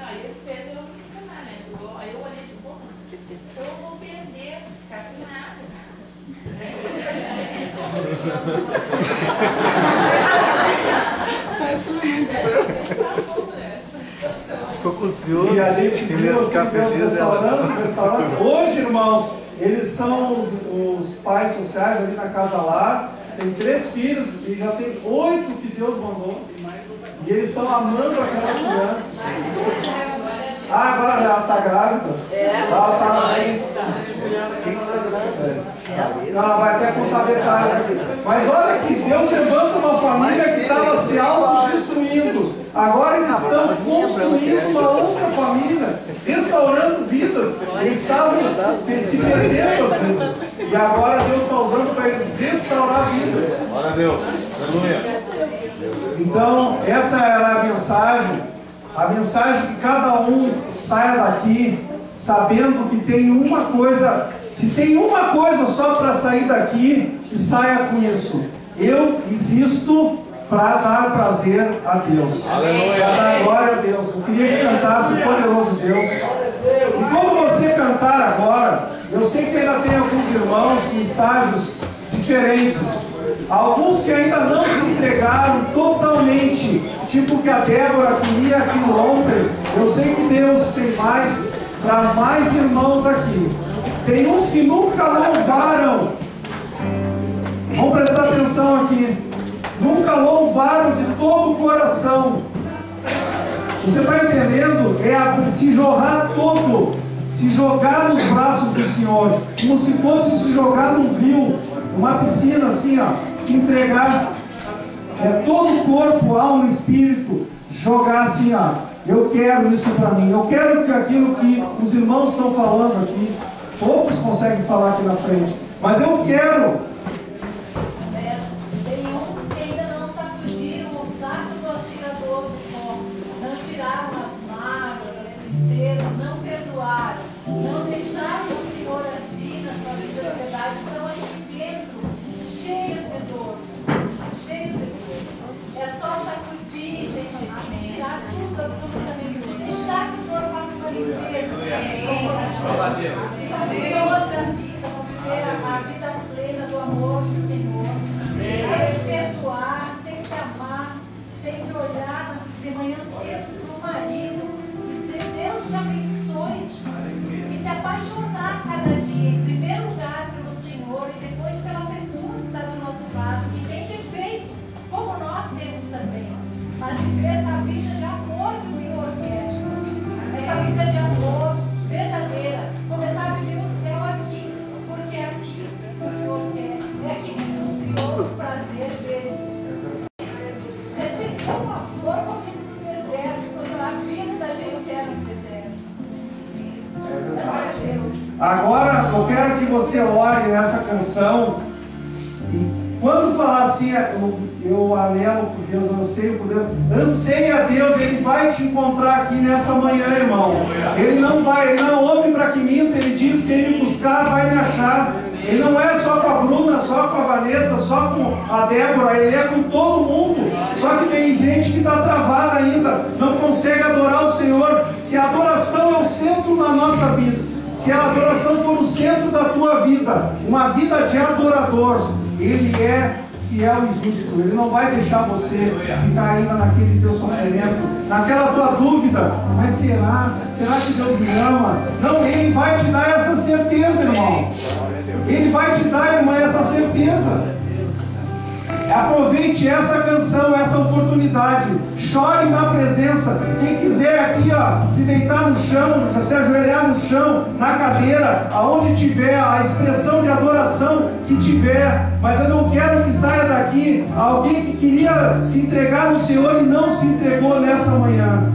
Aí ele fez eu me ensinar, né? Aí eu olhei de bom, então eu vou perder, ficar sem nada. Ficou com o senhor. E a gente viu assim, Deus restaurando. Hoje, irmãos, eles são os pais sociais ali na Casa Lar. Tem 3 filhos e já tem 8 que Deus mandou. E eles estão amando aquelas crianças. Ah, agora ela está grávida. Ela está mais. Ela vai até contar detalhes aqui. Mas olha aqui, Deus levanta uma família que estava se autodestruindo. Agora eles estão construindo uma outra família, restaurando vidas. Eles estavam se perdendo as vidas. E agora Deus está usando para eles restaurar vidas. Glória a Deus. Aleluia. Então, essa era a mensagem. A mensagem que cada um saia daqui sabendo que tem uma coisa. Se tem uma coisa só para sair daqui, que saia com isso. Eu existo para dar prazer a Deus. Para dar glória a Deus. Eu queria que cantasse Poderoso Deus. E quando você cantar agora, eu sei que ainda tem alguns irmãos com estágios diferentes. Alguns que ainda não se entregaram totalmente, tipo que a Débora queria aquilo ontem. Eu sei que Deus tem mais para mais irmãos aqui. Tem uns que nunca louvaram. Vamos prestar atenção aqui. Nunca louvaram de todo o coração. Você está entendendo? É se jorrar todo, se jogar nos braços do Senhor, como se fosse se jogar num rio, uma piscina assim, ó, se entregar. É todo o corpo, alma, espírito, jogar assim, ó. Eu quero isso para mim. Eu quero que aquilo que os irmãos estão falando aqui, poucos conseguem falar aqui na frente, mas eu quero. Tem uns que ainda não sacudiram o saco do aspirador do corpo, não tiraram as mágoas, as tristezas, não perdoaram, não deixaram o Senhor agir na sua vida de verdade, estão aqui dentro, cheios de dor, cheios de dor. É só sacudir, gente, tirar tudo, absolutamente tudo, deixar que o Senhor faça uma limpeza. Viver outra vida, viver a vida plena do amor do Senhor. Tem que perdoar, tem que amar, tem que olhar de manhã cedo para o marido, dizer Deus te abençoe e se apaixonar cada dia, em primeiro lugar pelo Senhor e depois pela pessoa que está do nosso lado, que tem defeito, como nós temos também, mas viver essa vida de amor que o Senhor quer, essa vida de amor verdadeira, começar a viver o céu aqui, porque é aqui que o Senhor quer, é aqui que nos criou o prazer dele. Receber uma flor como no deserto, quando a vida da gente era no deserto. É Deus. Agora eu quero que você ore nessa canção e quando falar assim, eu anelo por Deus, anseio por Deus, anseia a Deus, Ele vai te encontrar aqui nessa manhã, irmão. Ele não é homem para que minta, Ele diz que quem me buscar vai me achar. Ele não é só com a Bruna, só com a Vanessa, só com a Débora, Ele é com todo mundo. Só que tem gente que está travada ainda, não consegue adorar o Senhor. Se a adoração é o centro da nossa vida, se a adoração for o centro da tua vida, uma vida de adorador, Ele é fiel e justo. Ele não vai deixar você ficar ainda naquele teu sofrimento, naquela tua dúvida. Mas será que Deus me ama? Não, Ele vai te dar essa certeza, irmão. Ele vai te dar, irmã, essa certeza. Aproveite essa canção, essa oportunidade. Chore na presença. Quem quiser aqui, ó, se deitar no chão, se ajoelhar no chão, na cadeira, aonde tiver, a expressão de adoração que tiver. Mas eu não quero que saia daqui alguém que queria se entregar no Senhor e não se entregou nessa manhã.